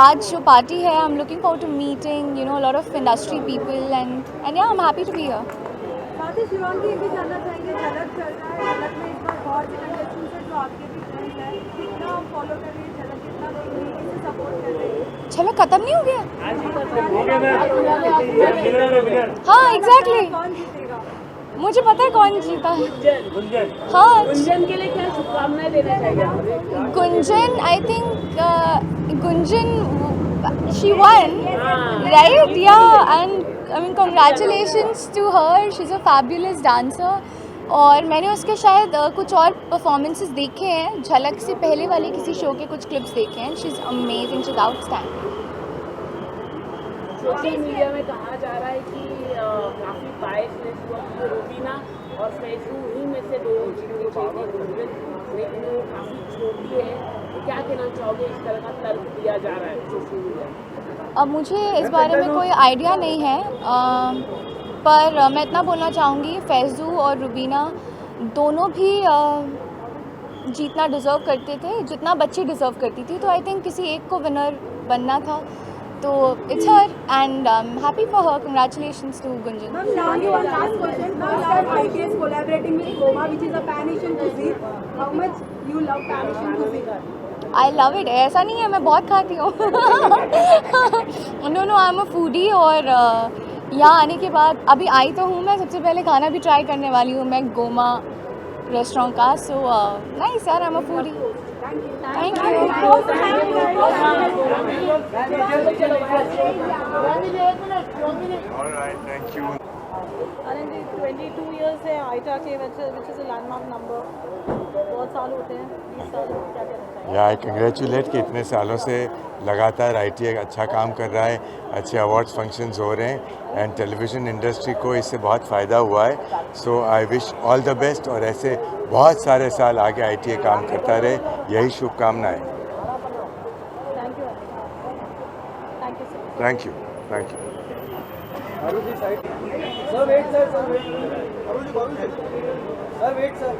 आज जो पार्टी है I am looking forward to meeting lot of industry people and yeah I am happy to be here. साथ ही शिवांगी ये भी जानना चाहेंगे, झलक चल रहा है, झलक में इस बार बहुत से कंटेस्टेंट्स हैं जो आपके भी फ्रेंड्स हैं, कितना हम फॉलो कर रही है झलक, कितना देख रही है, किसे सपोर्ट कर रही है? झलक खत्म नहीं हो गया? हाँ एग्जैक्टली, मुझे पता है कौन जीता है. हाँ, गुंजन के लिए क्या शुभकामनाएं देना चाहिए? Gunjan, I think Gunjan she won, right? Yeah, and I mean congratulations to her. She's a fabulous dancer. और मैंने उसके शायद कुछ और परफॉर्मेंसेस देखे हैं, झलक से पहले वाले किसी शो के कुछ क्लिप्स देखे हैं. She is amazing, she is outstanding. Social media में कहा जा रहा है कि काफ़ी बायसनेस हुआ, रूबीना और फैजू ही में से दो जीतने चाहिए, लेकिन वो काफ़ी छोटी है. क्या कहना चाहोगे? इस तरह का तर्क दिया जा रहा है सोशल मीडिया. अब मुझे इस बारे में कोई आइडिया नहीं है, पर मैं इतना बोलना चाहूँगी, फैजू और रूबीना दोनों भी जीतना डिज़र्व करते थे, जितना बच्ची डिज़र्व करती थी. तो आई थिंक किसी एक को विनर बनना था, तो it's her, and I am happy for her. Congratulations to Gunjan. Ma'am, now one last question. First time ITA is collaborating with Goma, which is a pan-Asian cuisine. How much you love pan-Asian cuisine? I love it. ऐसा नहीं है, मैं बहुत खाती हूँ. No I am a foodie, और यहाँ आने के बाद अभी आई तो हूँ मैं, सबसे पहले खाना भी ट्राई करने वाली हूँ मैं गोमा रेस्टोरेंट का. सो नाइस यार, I am a foodie. Thank you. Anil ji, 22 years है ITA के, which is a landmark number. बहुत साल होते हैं, 20 साल. क्या कहना चाहिए? या कंग्रेचुलेट कि इतने सालों से लगातार ITA अच्छा काम कर रहा है, अच्छे अवार्ड्स फंक्शंस हो रहे हैं, एंड टेलीविज़न इंडस्ट्री को इससे बहुत फ़ायदा हुआ है. So I wish all the best, और ऐसे बहुत सारे साल आगे ITA काम करता रहे, यही शुभकामनाएं. Thank you. Thank you. Sir wait sir, sir wait sir.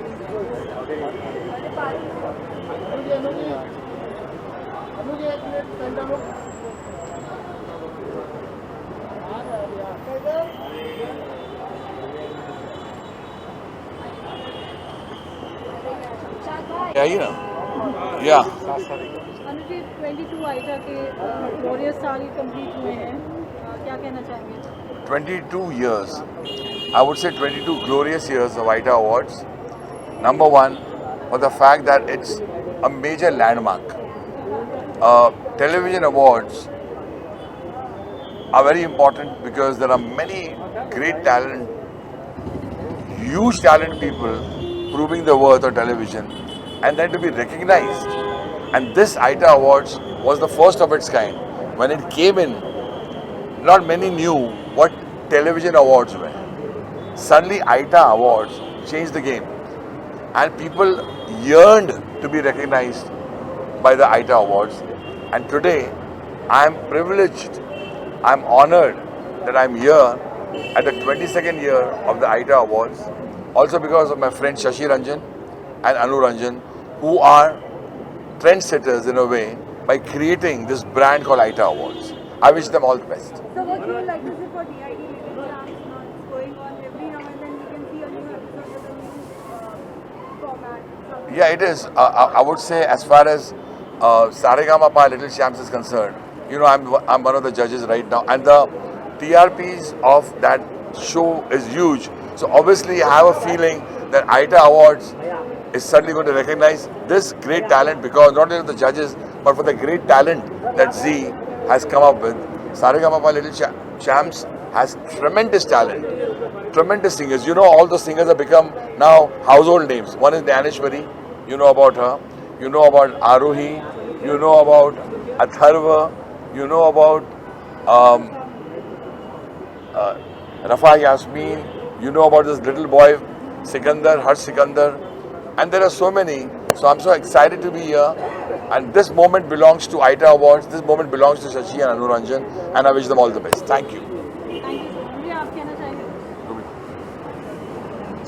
Anu ji एक मिनट सेंटर लो. आइए ना. या अनुजी, 22 ITA के ग्लोरियस साल कंप्लीट हुए हैं, क्या कहना चाहेंगे? 22 years. I would say 22 glorious years of ITA Awards. Number one, for the fact that it's a major landmark. Television awards are very important because there are many great talent, huge talent people proving the worth of television, and then to be recognized. And this ITA Awards was the first of its kind. When it came in, not many knew what television awards were. Suddenly ITA Awards changed the game, and people yearned to be recognized by the ITA Awards. And today I am privileged, I am honored that I am here at the 22nd year of the ITA Awards, also because of my friends Shashi Ranjan and Anu Ranjan, who are trendsetters in a way by creating this brand called ITA Awards. I wish them all the best. So what you would like to say for DID Living Champs? It's going on every now and then. We can see a new episode with a new format. Yeah, it is. I would say as far as Saregama Little Champs is concerned, I'm one of the judges right now, and the TRPs of that show is huge. So obviously I have a feeling that ITA Awards is certainly going to recognize this great talent, because not only the judges, but for the great talent that Z has come up with. Saregama Little Champs has tremendous talent, tremendous singers. You know, all those singers have become now household names. One is Dyaneshwari, you know about her. You know about Arohi, you know about Atharva, you know about Rafa Yasmin, you know about this little boy Sikandar, Harsh Sikandar, and there are so many. So I'm so excited to be here, and this moment belongs to ITA Awards, this moment belongs to Shashi and Anu Ranjan, and I wish them all the best. Thank you.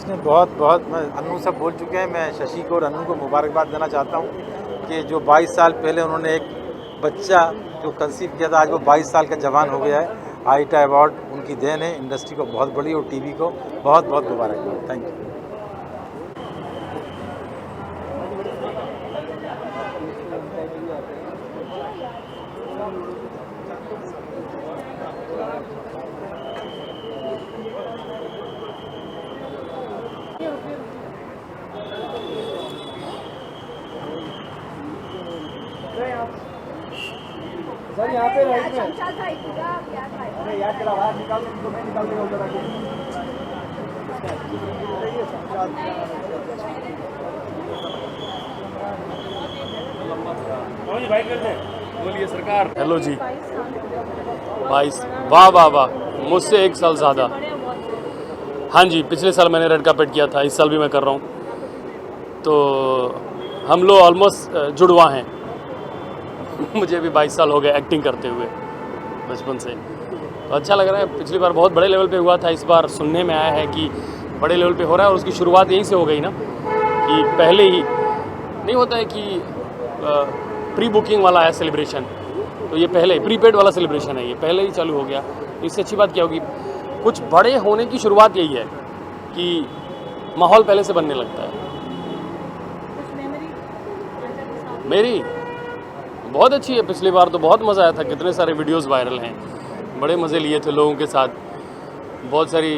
इसने बहुत मैं अनु सब बोल चुके हैं। मैं शशि को और अनु को मुबारकबाद देना चाहता हूँ कि जो 22 साल पहले उन्होंने एक बच्चा जो कंसीव किया था, आज वो 22 साल का जवान हो गया है। आईटा अवार्ड उनकी देन है, इंडस्ट्री को बहुत बड़ी और टीवी को बहुत बहुत मुबारकबाद। Thank you. सर यहाँ पे राइट में अरे याद करा बाहर निकाल तो मैं निकाल देगा उधर आके। बोलिए सरकार। हेलो जी। 22 वाह वाह वाह, मुझसे 1 साल ज़्यादा। हाँ जी, पिछले साल मैंने रेड कार्पेट किया था, इस साल भी मैं कर रहा हूँ, तो हम लोग ऑलमोस्ट जुड़वा हैं। मुझे भी 22 साल हो गए एक्टिंग करते हुए बचपन से, तो अच्छा लग रहा है। पिछली बार बहुत बड़े लेवल पे हुआ था, इस बार सुनने में आया है कि बड़े लेवल पे हो रहा है, और उसकी शुरुआत यहीं से हो गई ना, कि पहले ही नहीं होता है कि प्री बुकिंग वाला है सेलिब्रेशन, तो ये पहले प्रीपेड वाला सेलिब्रेशन है, ये पहले ही चालू हो गया। तो इससे अच्छी बात क्या होगी, कुछ बड़े होने की शुरुआत यही है कि माहौल पहले से बनने लगता है। मेरी बहुत अच्छी है, पिछली बार तो बहुत मज़ा आया था, कितने सारे वीडियोस वायरल हैं, बड़े मज़े लिए थे लोगों के साथ। बहुत सारी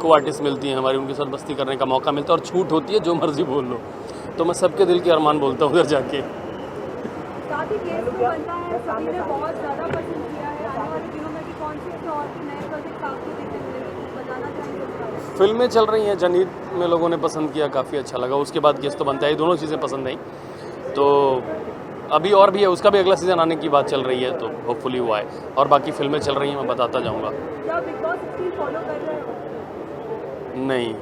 को आर्टिस्ट मिलती हैं हमारी, उनके साथ मस्ती करने का मौका मिलता है, और छूट होती है, जो मर्जी बोल लो। तो मैं सबके दिल के अरमान बोलता हूँ उधर जाके। फिल्में चल रही हैं, जनहित में लोगों ने पसंद किया, काफ़ी अच्छा लगा। उसके बाद केस तो बनता है, दोनों चीज़ें पसंद आई। तो अभी और भी है, उसका भी अगला सीज़न आने की बात चल रही है, तो होपफुली हुआ है। और बाकी फिल्में चल रही हैं, मैं बताता जाऊँगा। नहीं,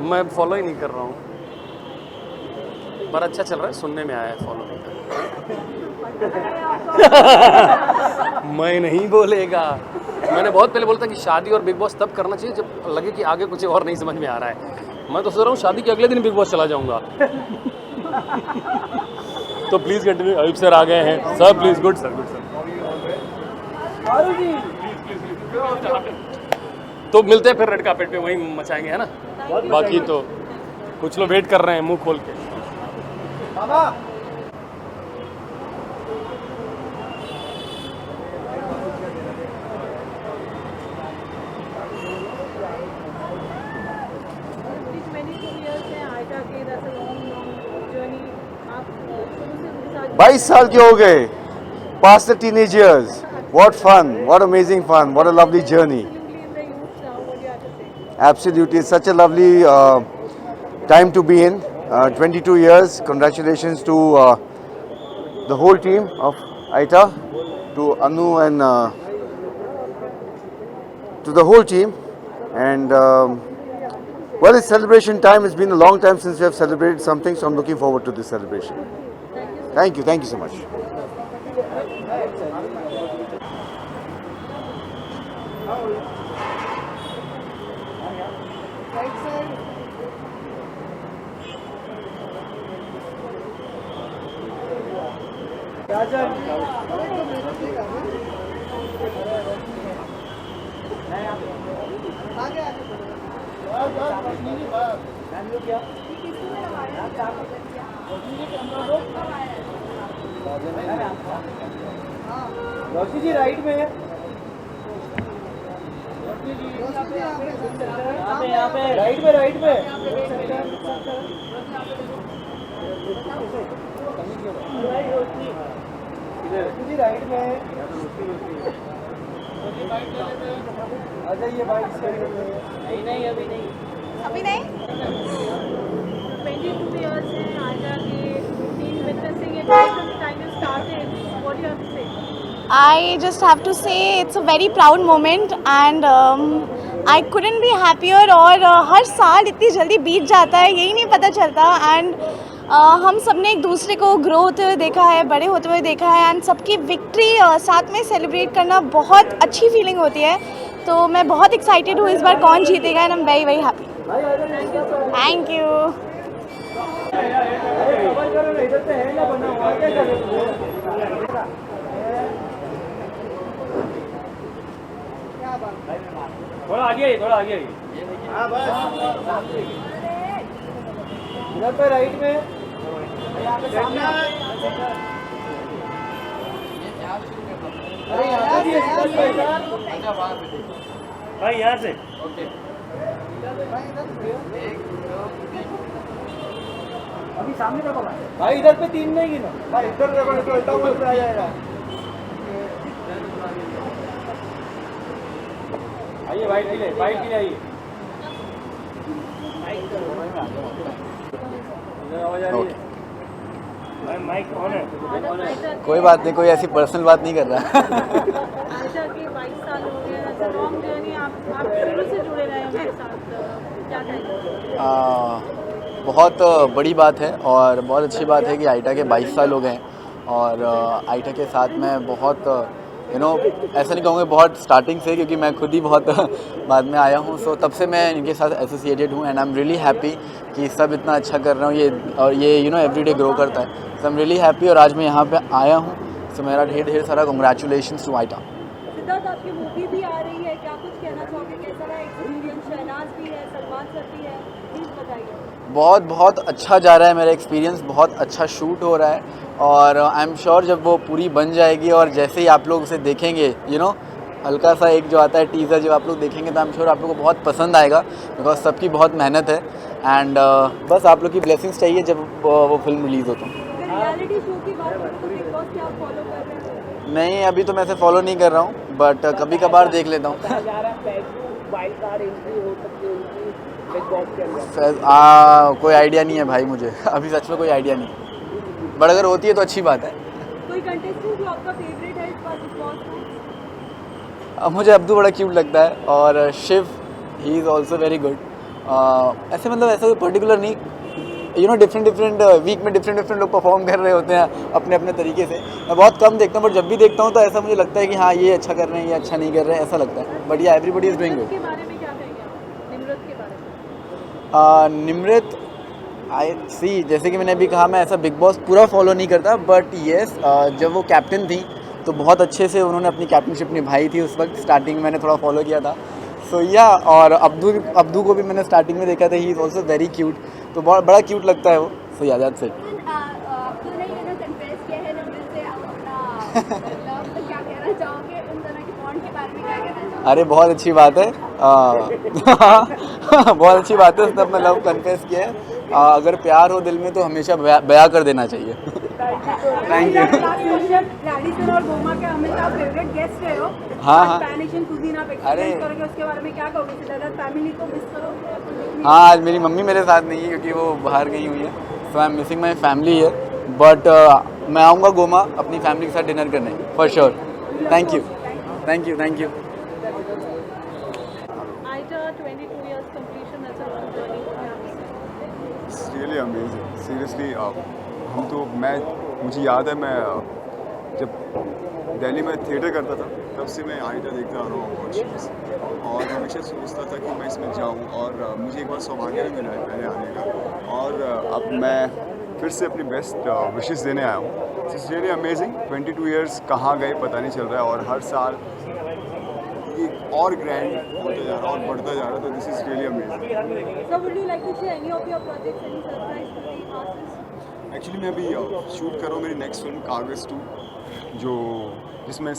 मैं फॉलो ही नहीं कर रहा हूँ, पर अच्छा चल रहा है, सुनने में आया है, फॉलो नहीं कर रहा। मैं नहीं बोलेगा। मैंने बहुत पहले बोलता कि शादी और बिग बॉस तब करना चाहिए जब लगे कि आगे कुछ और नहीं समझ में आ रहा है। मैं तो सोच रहा हूँ शादी के अगले दिन बिग बॉस चला जाऊँगा। तो प्लीज़ कंटिन्यू। अयूब सर आ गए हैं sir, please. Good sir, good sir. तो मिलते हैं फिर रेड कार्पेट पे, वहीं मचाएंगे, है ना। बाकी तो कुछ लोग वेट कर रहे हैं मुंह खोल के। बाईस साल के हो गए, past the teenage years. What fun, what amazing fun, what a lovely journey. Absolutely, it's such a lovely time to be in. 22 years, congratulations to the whole team of ITA, to Anu and to the whole team. And well, it's celebration time. It's been a long time since we have celebrated something, so I'm looking forward to this celebration. Thank you so much. Roshi ji right में है, यहाँ पे राइट में राइट में आ जाइए बाइक से। नहीं अभी नहीं। 22 years से आजा के routine witnessing it right from the time you started. What do you have to say? I just have to say it's a very proud moment and I couldn't be happier और हर साल इतनी जल्दी बीत जाता है यही नहीं पता चलता एंड हम सब ने एक दूसरे को ग्रो होते हुए देखा है, बड़े होते हुए देखा है एंड सबकी विक्ट्री साथ में सेलिब्रेट करना बहुत अच्छी फीलिंग होती है। तो मैं बहुत एक्साइटेड हूँ इस बार कौन जीतेगा and I am very very happy. Thank you. थोड़ा आगे आइए, थोड़ा आगे आइए। इधर पे राइट में सामने। अरे यहाँ से भाई, यहाँ से अभी सामने देखो भाई, इधर पे 3 नहीं गिनो भाई, इधर देखो तो उल्टा मुड़ आ जाएगा। आइए वाइट के लिए आइए। माइक ऑन है। कोई बात नहीं, कोई ऐसी पर्सनल बात नहीं कर रहा। आशा के 22 साल हो गए, ऐसा लॉन्ग जर्नी, आप शुरू से जुड़े रहे हैं मेरे साथ, क्या कहेंगे? बहुत बड़ी बात है और बहुत अच्छी बात है कि आइटा के 22 साल हो गए हैं और आइटा के साथ मैं बहुत ऐसा नहीं कहूँगा बहुत स्टार्टिंग से, क्योंकि मैं खुद ही बहुत बाद में आया हूँ। सो तब से मैं इनके साथ एसोसिएटेड हूँ and I am really happy कि सब इतना अच्छा कर रहा हूँ ये एवरीडे ग्रो करता है। So I am really happy और आज मैं यहाँ पे आया हूँ। सो मेरा ढेर सारा कांग्रेचुलेशंस टू आइटा। सिद्धार्थ, आपकी मूवी भी आ रही है, क्या कुछ कहना चाहोगे? कैसा रहा एक्सपीरियंस? शहनाज भी है, सलमान सर भी है, प्लीज़ बताइए। बहुत अच्छा जा रहा है मेरा एक्सपीरियंस, बहुत अच्छा शूट हो रहा है और आई एम श्योर जब वो पूरी बन जाएगी और जैसे ही आप लोग उसे देखेंगे हल्का सा एक जो आता है टीज़र, जब आप लोग देखेंगे तो आई एम श्योर आप लोग को बहुत पसंद आएगा, बिकॉज सबकी बहुत मेहनत है एंड बस आप लोग की ब्लेसिंग्स चाहिए जब वो फिल्म रिलीज़ हो तो। रियलिटी शो की बात करें तो बिग बॉस क्या आप फॉलो कर रहे हैं? नहीं, अभी तो मैं ऐसे फॉलो नहीं कर रहा हूँ, बट कभी कभार देख लेता हूँ। कोई आइडिया नहीं है भाई मुझे, अभी सच में कोई आइडिया नहीं, बट अगर होती है तो अच्छी बात है। कोई कंटेस्टेंट जो आपका फेवरेट है इस बार बिग बॉस में? मुझे अब्दू बड़ा क्यूट लगता है और Shiv, he is also very good. ऐसे मतलब ऐसा कोई पर्टिकुलर नहीं, डिफरेंट वीक में डिफरेंट लोग परफॉर्म कर रहे होते हैं अपने अपने तरीके से। मैं बहुत कम देखता हूँ, बट जब भी देखता हूँ तो ऐसा मुझे लगता है कि हाँ ये अच्छा कर रहे हैं, ये अच्छा नहीं कर रहे हैं, ऐसा लगता है। But yeah everybody is doing good. Nimrat I see, जैसे कि मैंने अभी कहा, मैं ऐसा बिग बॉस पूरा फॉलो नहीं करता, बट येस जब वो कैप्टन थी तो बहुत अच्छे से उन्होंने अपनी कैप्टनशिप निभाई थी। उस वक्त स्टार्टिंग में मैंने थोड़ा फॉलो किया था। सो या और अब्दू को भी मैंने स्टार्टिंग में देखा था, ही इज़ ऑल्सो वेरी क्यूट, तो बहुत बड़ा क्यूट लगता है वो। सो या दैट्स इट। अब्दू ने कन्फेस किया है निम्रत से अपना लव, तो क्या कहना चाहोगे उन दोनों के बॉन्ड के बारे में? क्या कहना चाहोगे? अरे बहुत अच्छी बात है, बहुत अच्छी बात है, उसने अपना लव कन्फेस किया है। अगर प्यार हो दिल में तो हमेशा बयां कर देना चाहिए। Thank you. ग्लैडिसन और गोमा के हमेशा फेवरेट गेस्ट रहे हो। हाँ। पैन एशियन कुजीन आप एक्सपीरियंस करोगे, उसके बारे में क्या कहोगे? सिद्धार्थ, फैमिली को मिस करोगे? हाँ, आज मेरी मम्मी मेरे साथ नहीं है क्योंकि वो बाहर गई हुई है, so I am missing my family here, but मैं आऊँगा गोमा अपनी फैमिली के साथ डिनर करने for sure. Thank you. ITA 22 years completion, that's a long journey. It's really amazing. Seriously, मुझे याद है मैं जब दिल्ली में थिएटर करता था तब से मैं आइटा देखता आ रहा हूँ बहुत शोज़, और हमेशा सोचता था कि मैं इसमें जाऊँ, और मुझे एक बार सौभाग्य भी मिला है पहले आने का, और अब मैं फिर से अपनी बेस्ट विशेस देने आया हूँ। It's really amazing. 22 years कहाँ गए पता नहीं चल रहा है, और हर साल और ग्रैंड होता जा रहा है और बढ़ता जा रहा है, तो this is really amazing. So would you like to share any of your projects, any surprise to the masses? Actually मैं अभी शूट कर रहा हूँ मेरी नेक्स्ट फिल्म कागज़ 2, जिसमें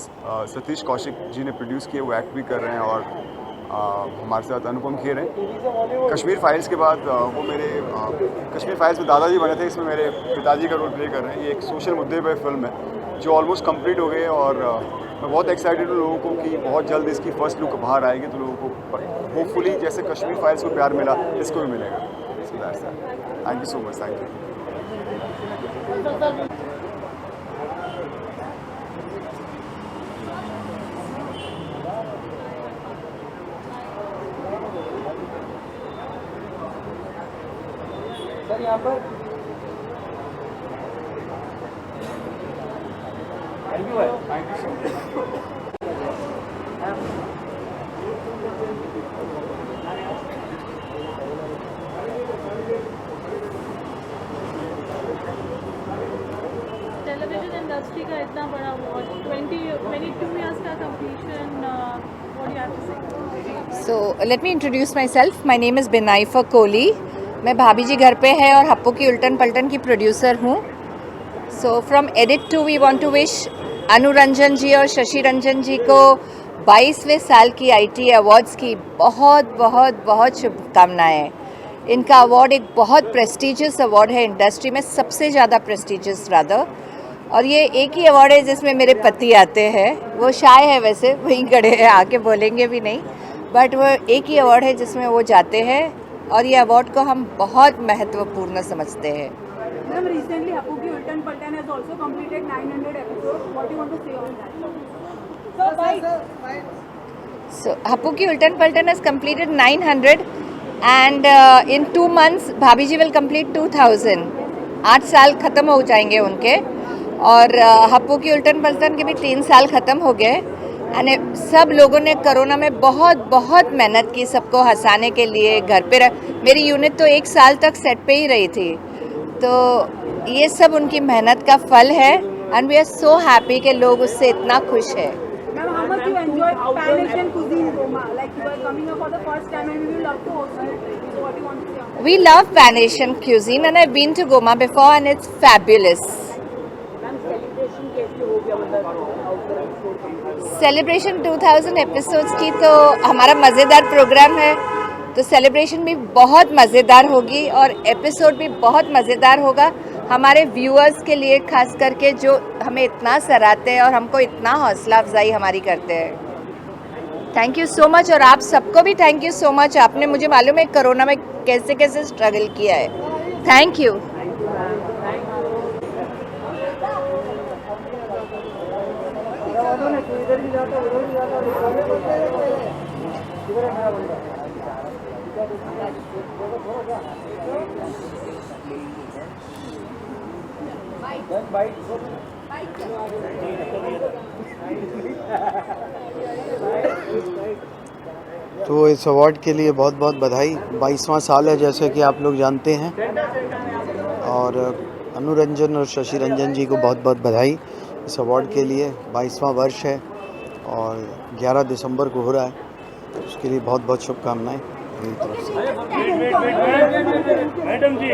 सतीश कौशिक जी ने प्रोड्यूस किया, वो एक्ट भी कर रहे हैं, और हमारे साथ अनुपम खेर हैं। कश्मीर फाइल्स के बाद वो मेरे कश्मीर फाइल्स में दादाजी बने थे, इसमें मेरे पिताजी का रोल प्ले कर रहे हैं। ये एक सोशल मुद्दे पर फिल्म है, जो ऑलमोस्ट कंप्लीट हो गए और मैं बहुत एक्साइटेड हूँ लोगों को कि बहुत जल्द इसकी फर्स्ट लुक बाहर आएगी तो लोगों को होपफुली जैसे कश्मीर फाइल्स को प्यार मिला इसको भी मिलेगा। Thank you so much, thank you. Sir यहाँ पर थैंक यू भाई, thank you so much. Television industry का इतना बड़ा अवार्ड, 22 years का completion, what do you have to say? So let me introduce myself. My name is Binaifa Kohli. मैं भाभी जी घर पे है और हप्पो की उल्टन पल्टन की प्रोड्यूसर हूँ। So from edit too we want to wish Anu Ranjan ji और शशि रंजन जी को 22वें साल की ITA अवार्ड्स की बहुत बहुत बहुत शुभकामनाएं। इनका अवार्ड एक बहुत प्रेस्टिजियस अवार्ड है, इंडस्ट्री में सबसे ज़्यादा प्रेस्टिजियस रादर। और ये एक ही अवार्ड है जिसमें मेरे पति आते हैं। वो शाय है वैसे, वहीं खड़े हैं, आके बोलेंगे भी नहीं, बट वो एक ही अवार्ड है जिसमें वो जाते हैं और ये अवार्ड को हम बहुत महत्वपूर्ण समझते हैं। Ma'am, recently Happu Ki Ultan Paltan has also completed 900 episodes. What do you want to say on that? So Happu Ki Ultan Paltan has completed 900 and in 2 months भाभी जी will complete 2000। 8 साल ख़त्म हो जाएंगे उनके और हप्पू की उल्टन पल्टन के भी 3 साल ख़त्म हो गए। एंड सब लोगों ने कोरोना में बहुत बहुत मेहनत की सबको हंसाने के लिए। घर पे मेरी यूनिट तो 1 साल तक सेट पे ही रही थी, तो ये सब उनकी मेहनत का फल है and we are so happy कि लोग उससे इतना खुश है। Ma'am, how much you enjoy Pan Asian cuisine in Goma? Like you are coming up for the first time and we will love to host you. So what do you want to say on that? We love Pan Asian cuisine and I've been to Goma before and it's fabulous. Celebration 2000 episodes की तो हमारा मज़ेदार प्रोग्राम है, तो सेलिब्रेशन भी बहुत मज़ेदार होगी और एपिसोड भी बहुत मज़ेदार होगा हमारे व्यूअर्स के लिए, खास करके जो हमें इतना सराहते हैं और हमको इतना हौसला अफजाई हमारी करते हैं। थैंक यू सो मच और आप सबको भी थैंक यू सो मच। आपने, मुझे मालूम है कोरोना में कैसे कैसे स्ट्रगल किया है। Thank you. तो इस अवार्ड के लिए बहुत बहुत बधाई। 22वां साल है जैसे कि आप लोग जानते हैं, और अनु रंजन और शशि रंजन जी को बहुत बहुत बधाई इस अवार्ड के लिए। 22वां वर्ष है और 11 दिसंबर को हो रहा है, उसके लिए बहुत बहुत शुभकामनाएं मेरी तरफ से। मैडम जी,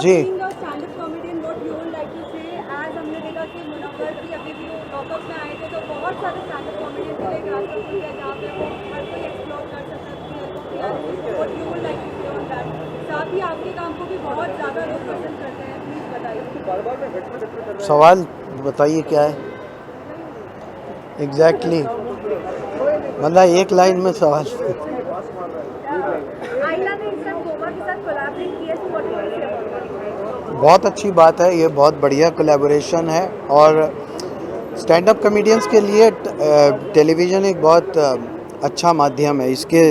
जी stand-up comedian, what you would like to say? आज हमने देखा कि मुनव्वर भी अभी भी लॉकअप में आए थे, तो बहुत सारे स्टैंड-अप कॉमेडियन के लिए रास्ता खुल गया जहाँ पे वो हर कोई एक्सप्लोर कर सकता है। What you would like to say on that? साथ ही आपके काम को भी बहुत ज़्यादा लोग पसंद करते हैं, प्लीज़ बताइए। सवाल बताइए क्या है एग्जैक्टली मतलब एक लाइन में सवाल। आइला ने इस टाइम गोवा के साथ कोलैबोरेट किया, सो व्हाट यू से? बहुत अच्छी बात है, ये बहुत बढ़िया कोलैबोरेशन है और स्टैंड अप कॉमेडियंस के लिए टेलीविज़न एक बहुत अच्छा माध्यम है। इसके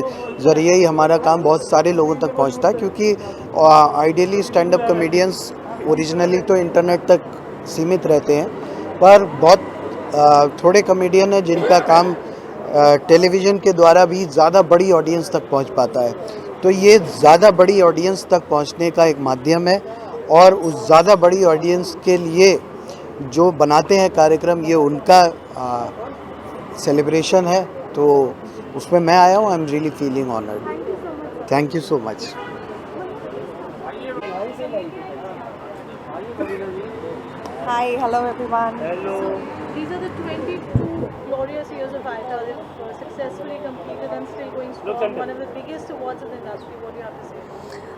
ज़रिए ही हमारा काम बहुत सारे लोगों तक पहुंचता है, क्योंकि ideally stand up comedians originally तो इंटरनेट तक सीमित रहते हैं, पर बहुत थोड़े कॉमेडियन हैं जिनका काम टेलीविज़न के द्वारा भी ज़्यादा बड़ी ऑडियंस तक पहुंच पाता है। तो ये ज़्यादा बड़ी ऑडियंस तक पहुंचने का एक माध्यम है और उस ज़्यादा बड़ी ऑडियंस के लिए जो बनाते हैं कार्यक्रम, ये उनका सेलिब्रेशन है, तो उसमें मैं आया हूँ। I am really feeling honoured. Thank you so much. Hi, hello everyone. Hello. These are the 22 glorious years of ITA. They've successfully completed and still going strong. One of the biggest awards in the industry. What do you have to say?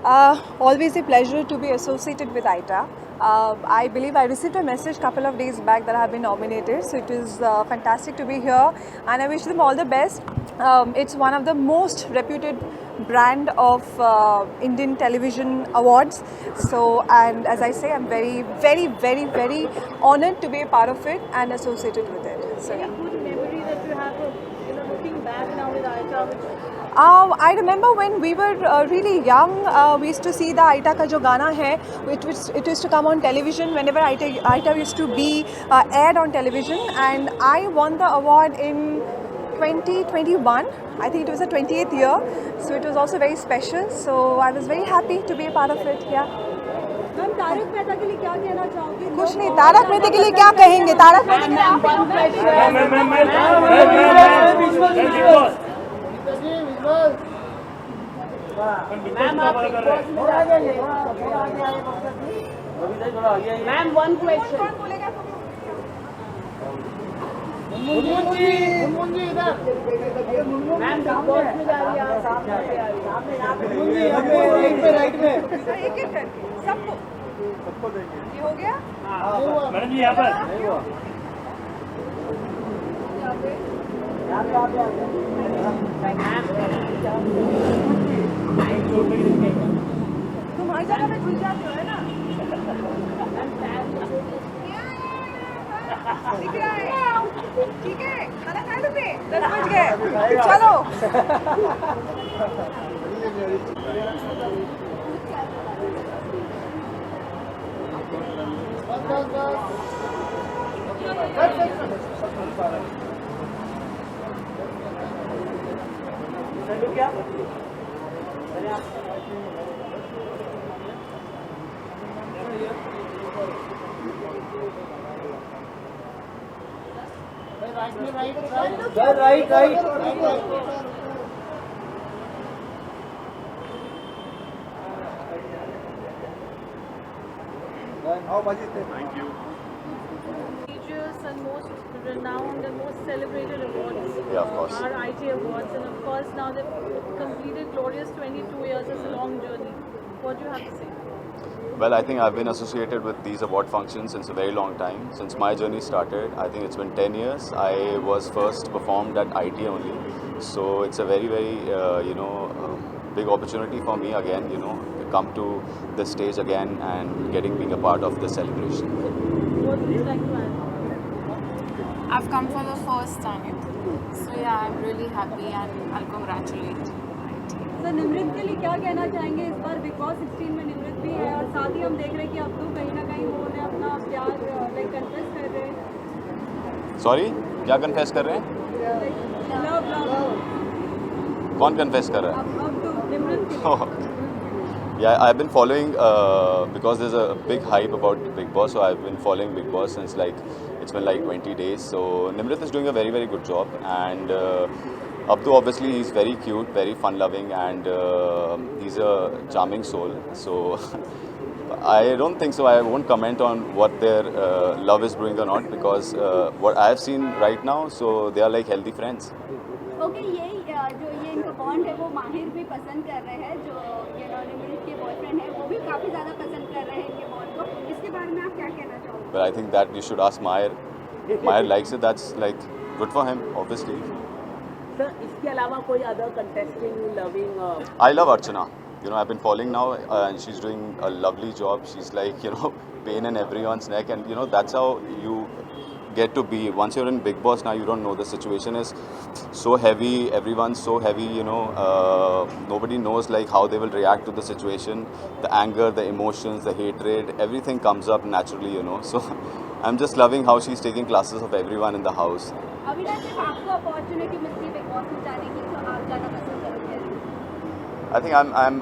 Always a pleasure to be associated with ITA. I believe I received a message couple of days back that I have been nominated, so it is fantastic to be here, and I wish them all the best. It's one of the most reputed brand of Indian television awards. So, and as I say, I'm very, very, very, very honored to be a part of it and associated with it. So yeah. Good memory that you have of, looking back now with ITA, I remember when we were really young, we used to see the ITA ka jo gana hai, it used to come on television whenever ITA used to be aired on television, and I won the award in 2021. I think it was the 28th year, so it was also very special. So I was very happy to be a part of it. Yeah. Ma'am Tarak Mehta के लिए क्या कहना चाहोगे? कुछ नहीं, तारक मेहता के लिए क्या कहेंगे? तारक मेहता के लिए आप मैम वन क्वेश्चन मुंजी इधर मैम बिग बॉस में जा रही है सामने राइट में एक एक करके सबको देंगे। ये हो गया? मैडम जी यहाँ पर तुम हर जगह में घुस जाते हो, है ना? दिख रहा है, ठीक है, खाना खा लो पे 10 बज गए, चलो। Right Thank you. Prestigious and most renowned and most celebrated awards Yeah, of course. are IT awards, and of course now they've completed glorious 22 years. It's a long journey. What do you have to say? Well, I think I've been associated with these award functions since a very long time. Since my journey started, I think it's been 10 years. I was first performed at IT only. So it's a very, very, big opportunity for me again, to come to this stage again and being a part of this celebration. What would you like to add? I've come for the first time. So yeah, I'm really happy and I'll congratulate. Sir Nimrit के लिए क्या कहना चाहेंगे? इस बार बिग बॉस 16 में निमृत भी है, और साथ ही हम देख रहे हैं कि अब तो कहीं ना कहीं उन्होंने अपना प्यार कन्फेस कर रहे हैं। Sorry? क्या कन्फेस कर रहे हैं? लव कौन कन्फेस कर रहा है? अब तो निमृत के लिए। Yeah, I've been following because there's a big hype about Big Boss, so I've been following Big Boss since it's been 20 days. So Nimrit is doing a very, very good job, and Abdu obviously he's very cute, very fun-loving, and he's a charming soul. So I don't think so. I won't comment on what their love is brewing or not, because what I have seen right now, so they are like healthy friends. Okay, ये जो ये इनका बॉन्ड है वो माहिर भी पसंद कर रहे हैं, जो निमृत के बॉयफ्रेंड है वो भी काफ़ी ज़्यादा पसंद कर रहे हैं इनके बॉन्ड को। इसके बारे में आप क्या कहना चाहोगे? But I think that you should ask Mahir. Mahir likes it. That's good for him, obviously. Sir इसके अलावा कोई other contesting loving? I love Archana. I've been following now, and she's doing a lovely job. She's pain in everyone's neck, and that's how you get to be. Once you're in Big Boss now, you don't know. The situation is so heavy, everyone's so heavy, nobody knows how they will react to the situation. The anger, the emotions, the hatred, everything comes up naturally, So I'm just loving how she's taking classes of everyone in the house. Avinash, जब आपको अपॉर्चुनिटी मिलती है बिग बॉस में जाने की, तो आप जाना पसंद करोगे? I think I'm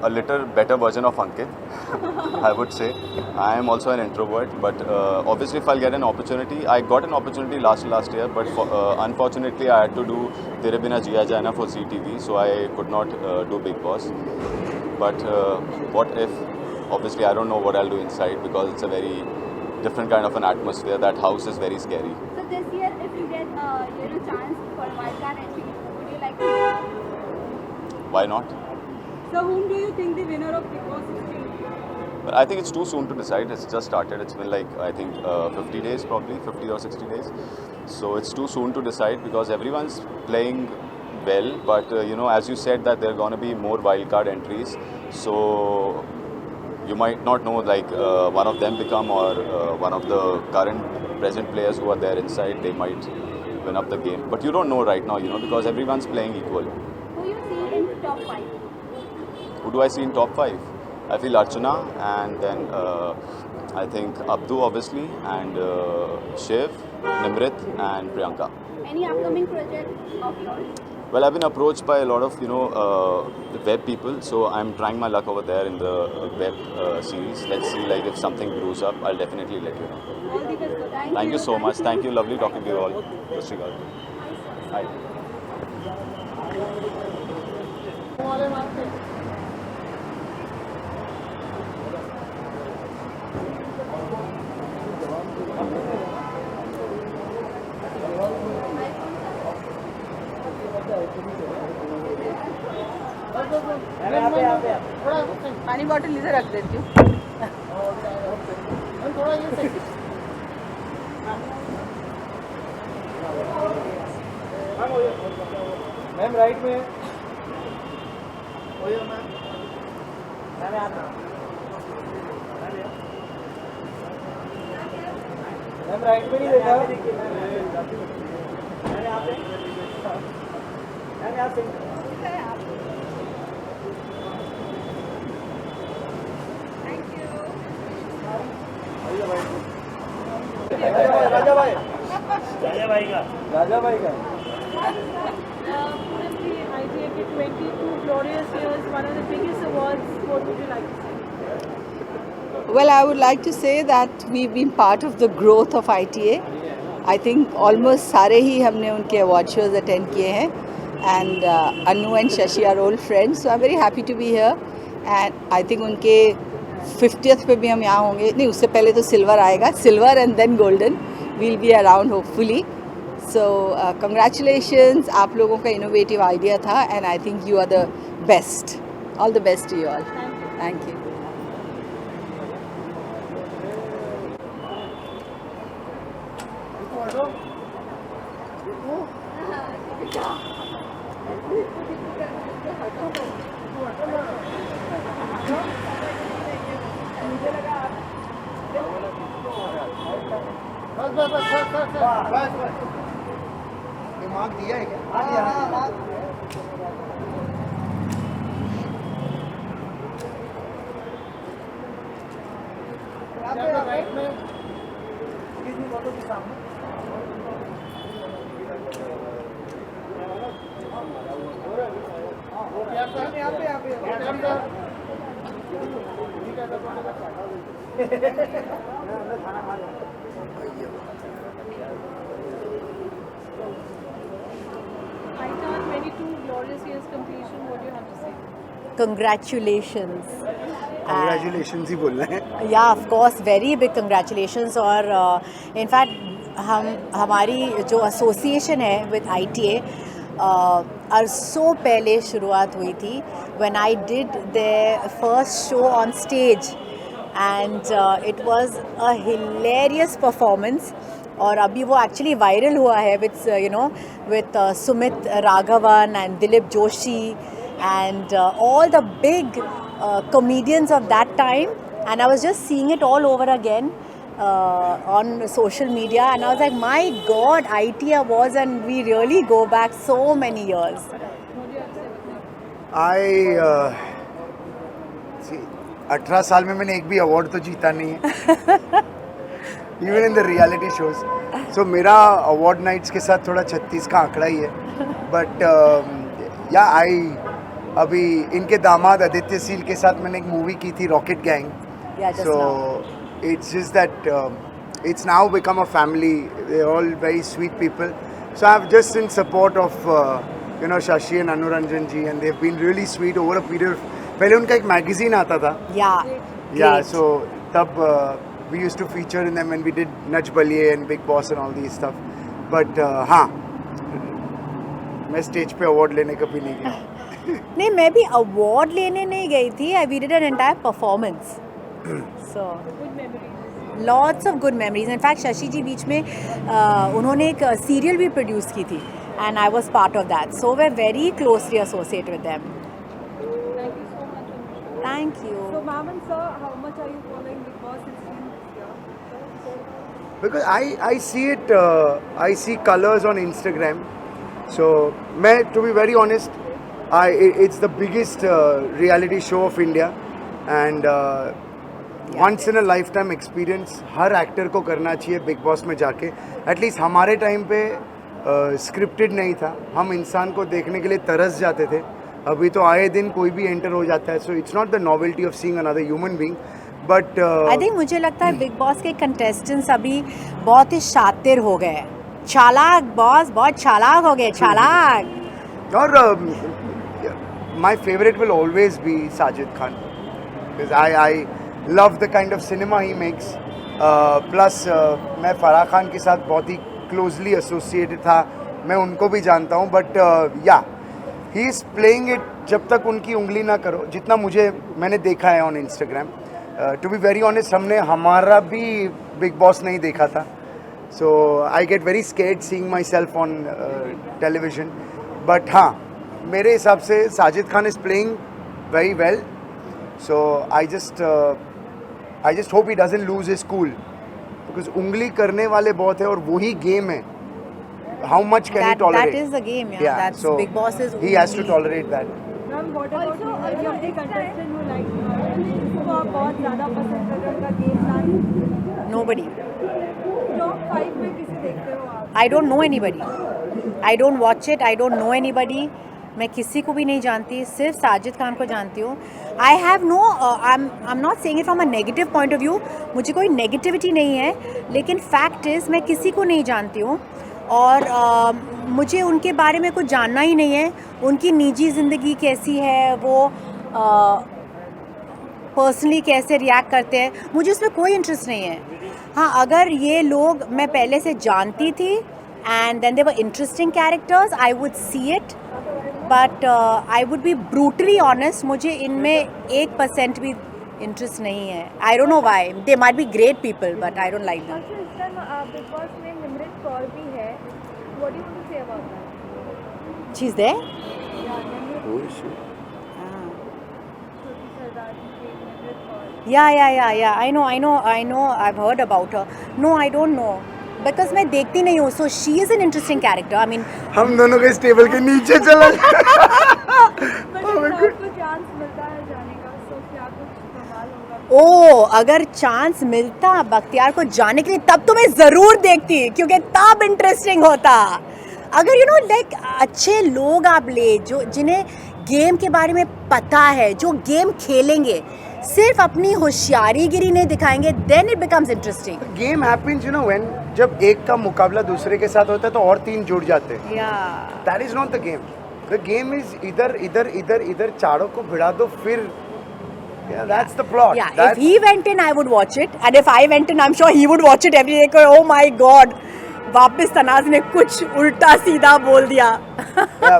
a little better version of Ankit, I would say. I am also an introvert, but obviously if I'll get an opportunity, I got an opportunity last year, but unfortunately I had to do Tere Bina Jiya Jana for ZTV, so I could not do Big Boss. But what if, obviously I don't know what I'll do inside, because it's a very different kind of an atmosphere. That house is very scary. So this year, if you get chance for wildcard entry, would you like to? Why not? So whom do you think the winner of Big Boss 16? But I think it's too soon to decide. It's just started. It's been like, I think 50 days probably, 50 or 60 days. So it's too soon to decide because everyone's playing well. But as you said that there are going to be more wildcard entries. So you might not know like one of them become or one of the present players who are there inside, they might win up the game. But you don't know right now, because everyone's playing equal. Who you see in top 5? Who do I see in top 5? I feel Archana, and then I think Abdu obviously, and Shiv, Nimrit and Priyanka. Any upcoming project of yours? Well, I've been approached by a lot of the web people, so I'm trying my luck over there in the web series. Let's see, like if something brews up, I'll definitely let you know. All the best. Thank you so much. Thank you. Lovely talking to you all. Hi. पानी बॉटल इधर रख देती हूँ. मैम राइट में मैम राइट में नहीं देखा राजा भाई का ITA के 22 glorious years, one of the biggest awards. What would you like to say? Well, I would like to say that we've been part of the growth of ITA. I think almost सारे ही हमने उनके award shows attend किए हैं, and Anu and Shashi are old friends, so I'm very happy to be here. And I think उनके 50th पे भी हम यहाँ होंगे. नहीं, उससे पहले तो silver आएगा, silver and then golden. We'll be around hopefully. So congratulations, आप लोगों का innovative idea था, and I think you are the best. All the best to you all. Thank you. दिमाग दिया है क्या? राइट में किसी फोटो के सामने ITA 22 glorious years completion. What do you have to say? Congratulations. Congratulations ही बोलना है. Yeah, of course, very big congratulations. और in fact हमारी जो association है with ITA अरसों पहले शुरुआत हुई थी when I did their first show on stage, and it was a hilarious performance. और अभी वो एक्चुअली वायरल हुआ है with Sumit Raghavan and Dilip Joshi and all the big comedians of that time, and I was just seeing it all over again on social media, and I was like, my God, ITA Awards, and we really go back so many years. see, 18 साल में मैंने एक भी अवार्ड तो जीता नहीं है. Even in the reality shows. So मेरा award nights के साथ थोड़ा 36 का आंकड़ा ही है. But अभी इनके दामाद आदित्य सील के साथ मैंने एक मूवी की थी rocket gang. So it's just that it's now become a family. They're all very sweet people. So I'm just in support of Shashi and Anuranjan ji, and they've been really sweet over a period of. पहले उनका एक magazine आता था. Yeah. So तब we used to feature in them when we did Nach Baliye and Big Boss and all these stuff. But मैं स्टेज पे अवार्ड लेने कभी नहीं गया। नहीं, मैं भी अवार्ड लेने नहीं गई थी. I we did an entire performance. So lots of good memories. In fact, Shashi जी बीच में उन्होंने एक सीरियल भी प्रोड्यूस की थी and I was part of that. So we're very closely associated with them. Thank you. So, ma'am and sir, how much are you following Bigg Boss since this year? Because I see it, I see colors on Instagram. So, to be very honest, it's the biggest reality show of India, and once in a lifetime experience her actor को करना चाहिए बिग बॉस में जाके. एटलीस्ट हमारे टाइम पे स्क्रिप्टेड नहीं था, हम इंसान को देखने के लिए तरस जाते थे. अभी तो आए दिन कोई भी एंटर हो जाता है. So it's not the novelty of seeing another human being, but I think मुझे लगता है बिग बॉस के कंटेस्टेंट्स अभी बहुत ही शातिर हो गए. चालाक बॉस, बहुत चालाक हो गए, चालाक. और my favorite will always be Sajid Khan, because I love the kind of cinema he makes. Plus मैं फराह खान के साथ बहुत ही closely associated था, मैं उनको भी जानता हूँ. बट या he is playing it जब तक उनकी उंगली ना करो, जितना मैंने देखा है on Instagram. To be very honest, हमने हमारा भी बिग बॉस नहीं देखा था. So I get very scared seeing myself on television. But हाँ, मेरे हिसाब से Sajid Khan is playing very well. So I just hope he doesn't lose his cool, because उंगली करने वाले बहुत है और वही गेम है. How much can he tolerate? That is the game. That's Bigg Boss is he has to tolerate that. Ma'am, what about the contestant who like जिसको आप बहुत ज़्यादा पसंद कर रहे हो, उनका गेम प्लान? नोबडी. टॉप 5 में किसे देखते हो आप? आई don't no anybody. I don't watch it. I don't no anybody. मैं किसी को भी नहीं जानती, सिर्फ साजिद खान को जानती हूँ. I have no, I am not saying it from a negative point of view. मुझे कोई नेगेटिविटी नहीं है, लेकिन फैक्ट इज़ मैं किसी को नहीं जानती हूँ और मुझे उनके बारे में कुछ जानना ही नहीं है. उनकी निजी ज़िंदगी कैसी है, वो पर्सनली कैसे रिएक्ट करते हैं, मुझे उसमें कोई इंटरेस्ट नहीं है. हाँ, अगर ये लोग मैं पहले से जानती थी and then they were interesting characters, I would see it. But I would be brutally honest, मुझे इनमें 1% भी इंटरेस्ट नहीं है. I don't know why. They might be great people but I don't like them. Bigg Boss में निमृत कौर भी है. What do you want to say about that? She is there. Yeah. I know. I've heard about her. No, I don't know. Because मैं देखती नहीं हूँ. So she is an interesting character. I mean, हम दोनों के इस टेबल के नीचे चला. ओ, अगर चांस मिलता बख्तियार को जाने के लिए, तब तो मैं ज़रूर देखती, क्योंकि तब इंटरेस्टिंग होता. अगर लाइक अच्छे लोग आप ले, जो जिन्हें गेम के बारे में पता है, जो गेम खेलेंगे, सिर्फ अपनी होशियारीगिरी नहीं दिखाएंगे, then it becomes interesting. Game happens when जब एक का मुकाबला दूसरे के साथ होता है तो और 3 जुड़ जाते हैं. That is not the game. The game is इधर चारों को भिड़ा दो, फिर that's the plot. If he went in, I would watch it, and if I went in, I'm sure he would watch it every day. Oh my God, वापस तनाज़ ने कुछ उल्टा सीधा बोल दिया.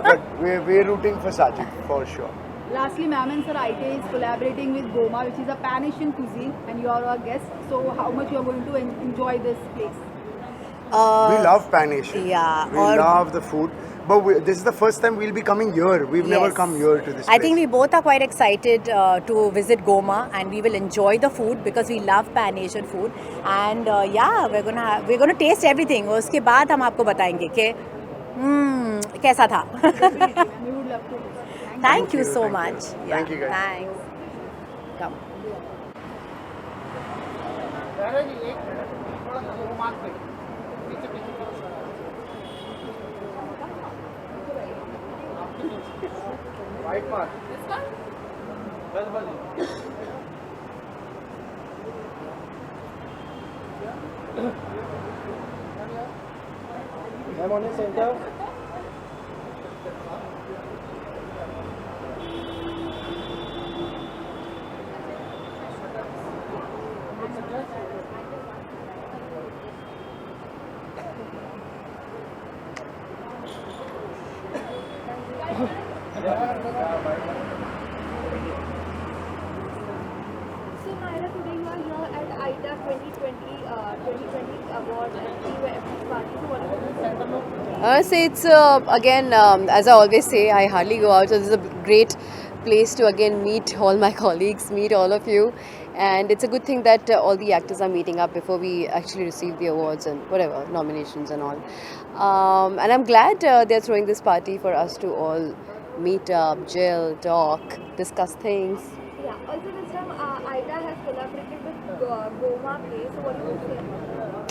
But we're rooting for Sajid for sure. Lastly, ma'am and sir, ITA is collaborating with Goma, which is a Pan-Asian cuisine, and you are our guest. So, how much you are going to enjoy this place? We love Pan-Asian. Yeah. We love the food. But this is the first time we'll be coming here. We've never come here to this place. I think we both are quite excited to visit Goma, and we will enjoy the food because we love Pan-Asian food. And we're gonna taste everything. उसके बाद हम आपको बताएंगे कि कैसा था. We would love to. Thank you so much. Thank you guys. Thanks. Come. White mark. This one? I'm on the center. So Naira, today you are here at ITA 2020 award and POF party. So what are you Say it's again, as I always say, I hardly go out, so this is a great place to again meet all my colleagues, meet all of you, and it's a good thing that all the actors are meeting up before we actually receive the awards and whatever nominations and all. And I'm glad they're throwing this party for us to all meet up, gel, talk, discuss things. Yeah. Also this time ITA has collaborated with Goma Place. So what do you say?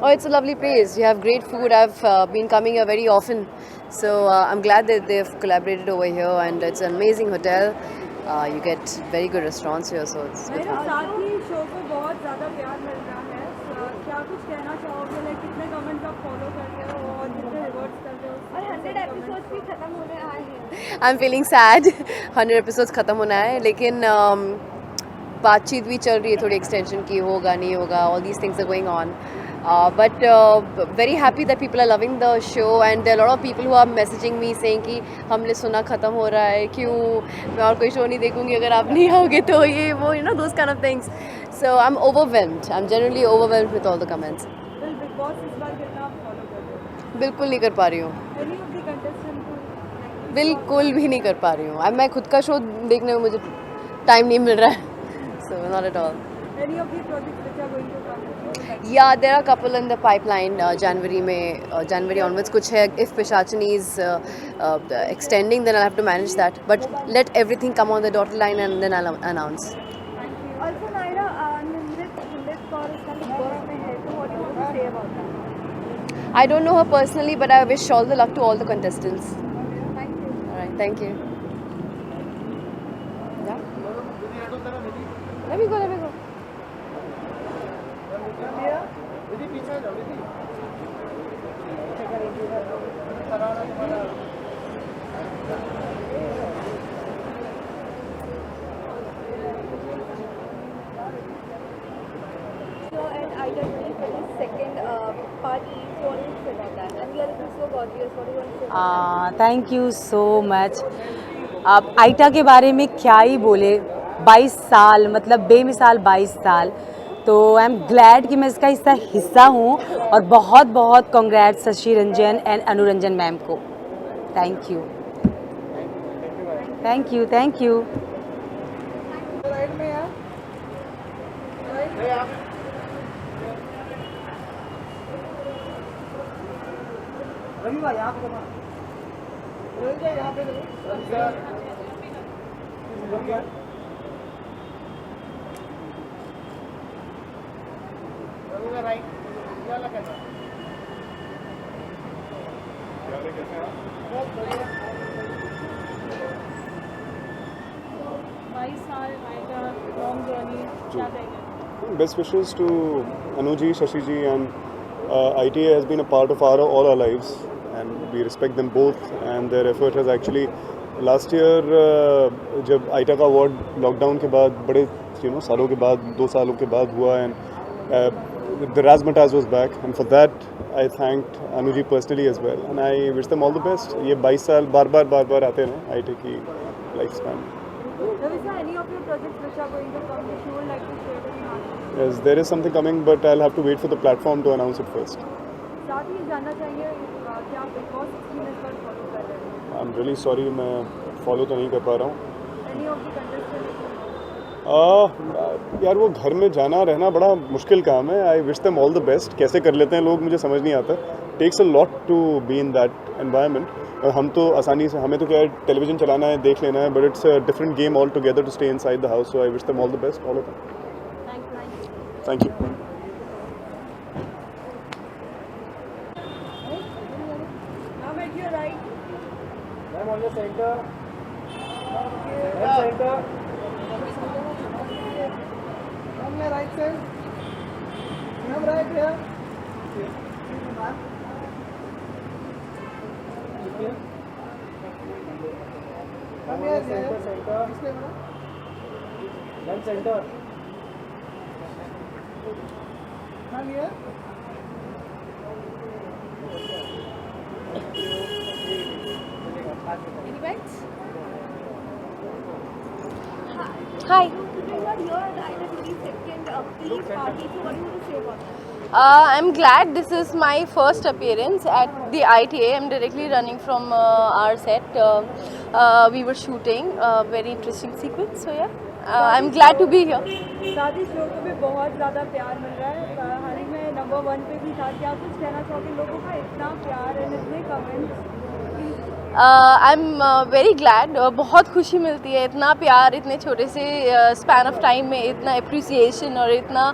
Oh, it's a lovely place. You have great food. I've been coming here very often. So I'm glad that they've collaborated over here, and it's an amazing hotel. You get very good restaurants here, so it's good. मेरे साथ ही शो को बहुत ज़्यादा प्यार मिल रहा है। क्या कुछ कहना चाहोगे? लाइक कितने कमेंट्स आप फॉलो कर रहे हो और कितने रिवॉर्ड्स कर रहे हो? और 100 एपिसोड्स भी खत्म होने आए हैं। I'm feeling sad. 100 episodes खत्म होना है, लेकिन बातचीत भी चल रही है थोड़ी एक्सटेंशन की, होगा नहीं होगा. All these things are going on. But very happy that people are loving the show, and there are a lot of people who are messaging me saying कि हमने सुना ख़त्म हो रहा है, क्यों मैं और कोई शो नहीं देखूँगी अगर आप नहीं आओगे तो, ये वो, you know, those kind of things. So I'm overwhelmed. I'm generally overwhelmed with all the comments. Well, Big Boss इस बार कितना आप फॉलो कर रहे हो? बिल्कुल नहीं कर पा रही हूँ. Any of the contestants who बिल्कुल भी नहीं कर पा रही हूँ. अब मैं खुद का शो देखने में मुझे टाइम नहीं मिल रहा है. So not at all. any of the projects which are going to come? Yeah, there are a couple in the pipeline. January onwards कुछ है. If Pishachini is extending, then I'll have to manage that. But let everything come on the dotted line, and then I'll announce. Also, Naira, Nimrit Kaur is Big Boss में है, so what do you want to say about that? I don't know her personally, but I wish all the luck to all the contestants. Thank you. All right, thank you. Yeah. Let me go. So at ITA 22nd party, so what do you say about that? And we are looking so gorgeous. What do you want to say about that? Thank you so much. अब आइटा के बारे में क्या ही बोले. 22 साल, मतलब बेमिसाल 22 साल. तो आई एम ग्लैड कि मैं इसका हिस्सा हूँ, और बहुत बहुत congrats Shashi Ranjan and Anuranjan ma'am को. Thank you. Best wishes to Anuji, Shashiji, and ITA has been a part of all our lives, and we respect them both, and their effort has actually last year जब ITA का award lockdown के बाद बड़े सालों के बाद 2 सालों के बाद हुआ, and the Razzmatazz was back, and for that I thanked Anuji personally as well, and I wish them all the best. ये 22 साल बार आते हैं ITA की lifespan. Ravisa, any of your projects which are going to come which you would like to share with the market? Yes, there is something coming, but I'll have to wait for the platform to announce it first. साथ ही जानना चाहिए क्या आप Big Boss 16 इस बार फॉलो कर रहे हैं? I'm really sorry, मैं फॉलो तो नहीं कर पा रहा हूँ. Any of the contestants? यार वो घर में जाना रहना बड़ा मुश्किल काम है. I wish them all the best. कैसे कर लेते हैं लोग मुझे समझ नहीं आता. Takes a lot to be in that environment. हम तो आसानी से, हमें तो क्या है, टेलीविजन चलाना है, देख लेना है, but it's a different game altogether to stay inside the house. So I wish them all the best, all of them. Thank you. Now make your right. I'm on the center. Center. On your right side. I'm right here. Come here, center. Then center. Come here. Any bets? Hi. I'm glad this is my first appearance at the ITA. I'm directly running from our set. We were shooting a very interesting sequence, so yeah, I'm glad to be here. साथ ही शो को भी बहुत ज़्यादा प्यार मिल रहा है, हाल ही में नंबर 1 पे भी था। क्या कुछ कहना चाहोगे, लोगों का इतना प्यार है, इतने comments? I am very glad, बहुत खुशी मिलती है, इतना प्यार इतने छोटे से स्पैन ऑफ टाइम में, इतना अप्रिसिएशन और इतना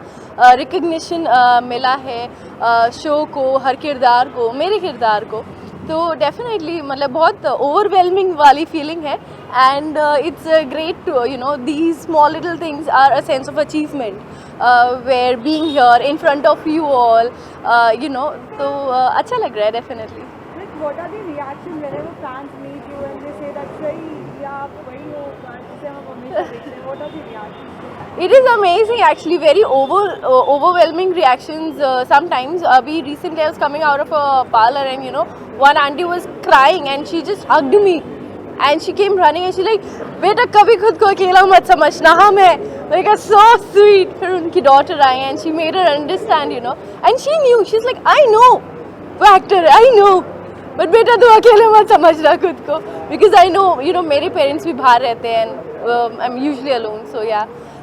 रिकग्निशन मिला है शो को, हर किरदार को, मेरे किरदार को। तो डेफिनेटली मतलब बहुत ओवरवेलमिंग वाली फीलिंग है and it's great to you know these small little things are a sense of achievement where being here in front of you all you know, तो अच्छा लग रहा है definitely. What are the reactions whenever fans meet you and they say that सही या आप वही हो जिसे हम हमेशा देखते हैं? What are the reactions? It is amazing actually, very overwhelming reactions sometimes. We recently I was coming out of a parlor and you know one auntie was crying and she just hugged me and she came running and she like बेटा कभी खुद को अकेला मत समझना हम है, like so sweet। फिर उनकी daughter I and she made her understand you know and she knew, she's like I know वो actor है, I know बट बेटा तू अकेले मत समझना खुद को, because I know you know मेरे पेरेंट्स भी बाहर रहते हैं and I am usually alone, so yeah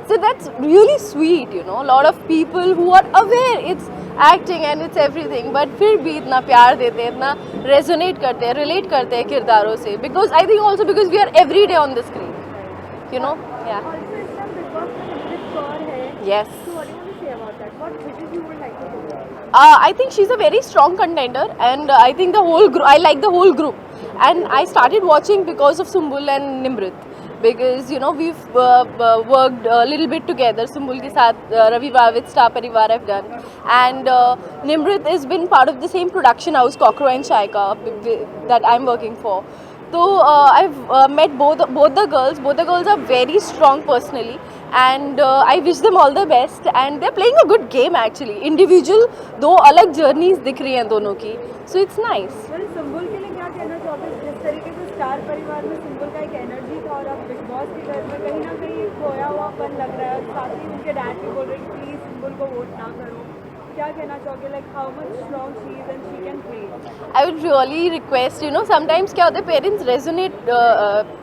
so that's really sweet you know, lot of people who are aware it's acting and it's everything but फिर भी इतना प्यार देते हैं, इतना रेजोनेट करते हैं, रिलेट करते हैं किरदारों से, because I think also because we are every day on the screen you know. या yes, I think she's a very strong contender and I think the whole group, I like the whole group and I started watching because of Sumbul and Nimrit because you know we've worked a little bit together. Sumbul ke saath Ravi with Star Parivar I've done and Nimrit has been part of the same production house Cockroach and Shaika that I'm working for. So I've met both the girls. Both the girls are very strong personally and I wish them all the best and they're playing a good game actually. Individual दो अलग journeys दिख रही हैं दोनों की, so it's nice. सुम्बुल के लिए क्या कहना चाहोगे? जिस तरीके से स्टार परिवार में सुम्बुल का एक एनर्जी था और अब बिग बॉस के घर में कहीं ना कहीं खोया हुआपन लग रहा है, साथ ही उनके डैड भी बोल रहे हैं प्लीज सुम्बुल को वोट ना करो, क्या कहना चाहोगे? Like how much strong she is and she can play. I would really request you know sometimes क्या होता है पेरेंट्स रेजोनेट,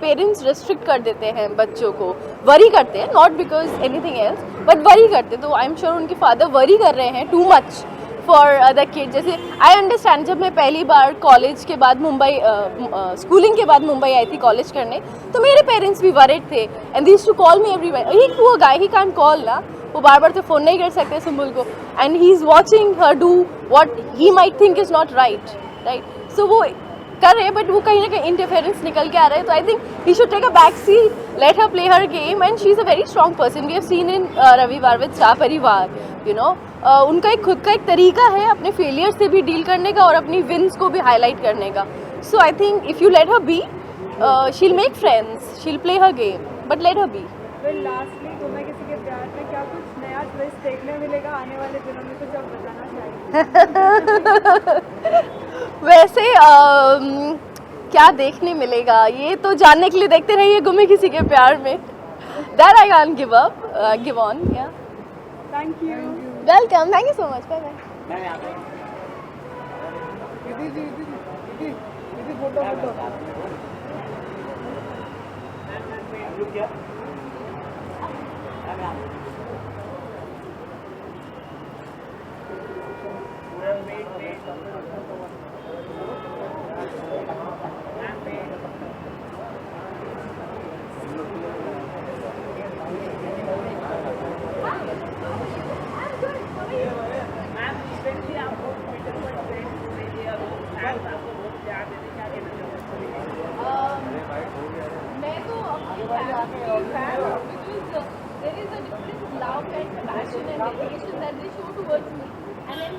पेरेंट्स रेस्ट्रिक्ट कर देते हैं बच्चों को, वरी करते हैं, not because anything else but worry करते हैं, तो आई एम श्योर उनके फादर वरी कर रहे हैं too much for the kid. जैसे आई अंडरस्टैंड जब मैं पहली बार कॉलेज के बाद मुंबई स्कूलिंग के बाद मुंबई आई थी कॉलेज करने, तो मेरे पेरेंट्स भी वरिड थे and they used to call me everywhere, he poor guy he can't call ना, वो बार बार तो फ़ोन नहीं कर सकते सुम्बुल को and he is watching her do what he might think is not right, so वो कर रहे हैं बट वो कहीं ना कहीं इंटरफेरेंस निकल के आ रहे हैं, तो I think he should take a back seat, let her play her game and she is a very strong person. We have seen in Ravivaar with Star Parivaar you know उनका एक खुद का एक तरीका है अपने फेलियर से भी डील करने का और अपनी विन्स को भी हाईलाइट करने का, so I think if you let her be she will make friends, she will play her game but let her be. Lastly तुम्हें किसी के प्यार में क्या कुछ नया ट्विस्ट देखने मिलेगा आने वाले दिनों में, कुछ आप बताना चाहिए? वैसे क्या देखने मिलेगा ये तो जानने के लिए देखते रहिए गुमे किसी के प्यार में, that I can't give up, give on. Yeah thank you, welcome, thank you so much, bye bye. मैं तो अपनी fan हूँ because there is a different love and passion and dedication that they show towards me and then